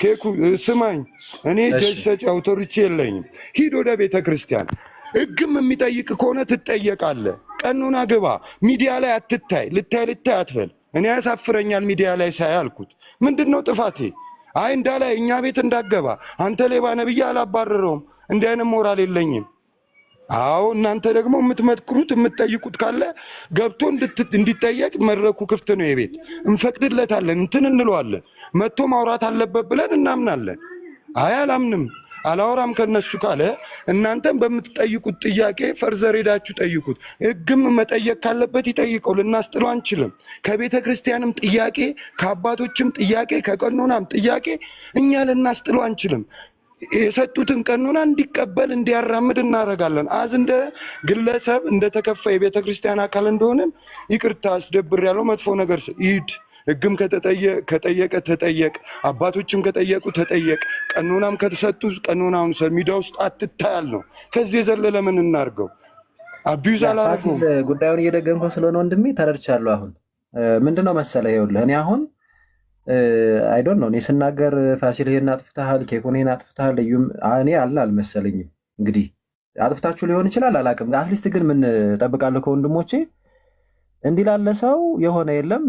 ኬኩ ስማኝ፣ እኔ ጀሰጭ አውቶሪቲ የለኝም። ሂድ ወደ ቤተክርስቲያን። ህግም የሚጠይቅ ከሆነ ትጠየቃለህ። ቀኑና ግባ። ሚዲያ ላይ አትታይ። ልታይ አትበል። እኔ ያሳፍረኛል ሚዲያ ላይ ሳይ አልኩት። ምንድነው ጥፋቴ? አይ እንዳላይ እኛ ቤት እንዳገባ አንተ ሌባ ነብዬ አላባረረውም። እንዲህ አይነት ሞራል የለኝም። አዎ እናንተ ደግሞ የምትመክሩት የምትጠይቁት ካለ ገብቶ እንዲጠየቅ መድረኩ ክፍት ነው። የቤት እንፈቅድለታለን፣ እንትን እንለዋለን። መጥቶ ማውራት አለበት ብለን እናምናለን። አይ አላምንም አላወራም ከነሱ ካለ እናንተም በምትጠይቁት ጥያቄ ፈርዘር ሄዳችሁ ጠይቁት። ህግም መጠየቅ ካለበት ይጠይቀው። ልናስጥለው አንችልም። ከቤተ ክርስቲያንም ጥያቄ ከአባቶችም ጥያቄ ከቀኖናም ጥያቄ እኛ ልናስጥለው አንችልም። የሰጡትን ቀኖና እንዲቀበል እንዲያራምድ እናደርጋለን። አዝ እንደ ግለሰብ እንደ ተከፋ የቤተ ክርስቲያን አካል እንደሆነን ይቅርታ አስደብር ያለው መጥፎ ነገር ይሂድ። ህግም ከጠየቀ ተጠየቅ፣ አባቶችም ከጠየቁ ተጠየቅ፣ ቀኖናም ከተሰጡ ቀኖናውን ሚዲያ ውስጥ አትታያል ነው። ከዚህ የዘለለ ምን እናርገው? አቢዩዝ አላረገውም። ጉዳዩን እየደገምከው ስለሆነ ወንድሜ ተረድቻለሁ። አሁን ምንድነው መሰለህ፣ ይኸውልህ እኔ አሁን አይ ዶንት ኖ እኔ ስናገር ፋሲል ይሄን አጥፍተሃል፣ ኬኩን ይሄን አጥፍተሃል፣ እዩም እኔ አልመሰለኝም። እንግዲህ አጥፍታችሁ ሊሆን ይችላል አላውቅም። አትሊስት ግን ምን እጠብቃለሁ ከወንድሞቼ እንዲህ ላለ ሰው የሆነ የለም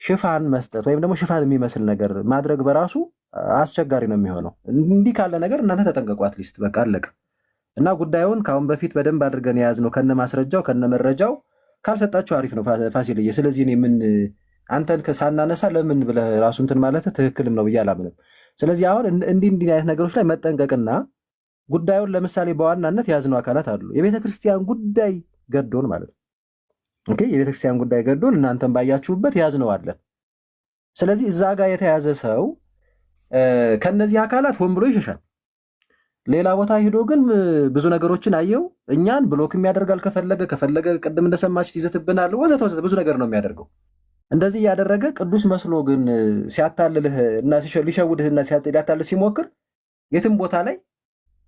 ሽፋን መስጠት ወይም ደግሞ ሽፋን የሚመስል ነገር ማድረግ በራሱ አስቸጋሪ ነው የሚሆነው። እንዲህ ካለ ነገር እናንተ ተጠንቀቁ። አትሊስት በቃ አለቀ እና ጉዳዩን ከአሁን በፊት በደንብ አድርገን የያዝነው ከነ ማስረጃው ከነ መረጃው ካልሰጣችሁ አሪፍ ነው ፋሲልዬ። ስለዚህ እኔ ምን አንተን ሳናነሳ ለምን ብለህ ራሱ እንትን ማለት ትክክልም ነው ብዬ አላምንም። ስለዚህ አሁን እንዲህ አይነት ነገሮች ላይ መጠንቀቅና ጉዳዩን ለምሳሌ በዋናነት የያዝነው አካላት አሉ። የቤተክርስቲያን ጉዳይ ገዶን ማለት ነው። ኦኬ፣ የቤተክርስቲያን ጉዳይ ገዶን እናንተም ባያችሁበት ያዝነው አለ። ስለዚህ እዛ ጋር የተያዘ ሰው ከነዚህ አካላት ሆን ብሎ ይሸሻል። ሌላ ቦታ ሄዶ ግን ብዙ ነገሮችን አየው። እኛን ብሎክ የሚያደርጋል ከፈለገ ቅድም እንደሰማችሁት ይዘትብናል፣ ወዘተ ወዘተ ብዙ ነገር ነው የሚያደርገው። እንደዚህ እያደረገ ቅዱስ መስሎ ግን ሲያታልልህ እና ሊሸውድህና ሊያታልህ ሲሞክር የትም ቦታ ላይ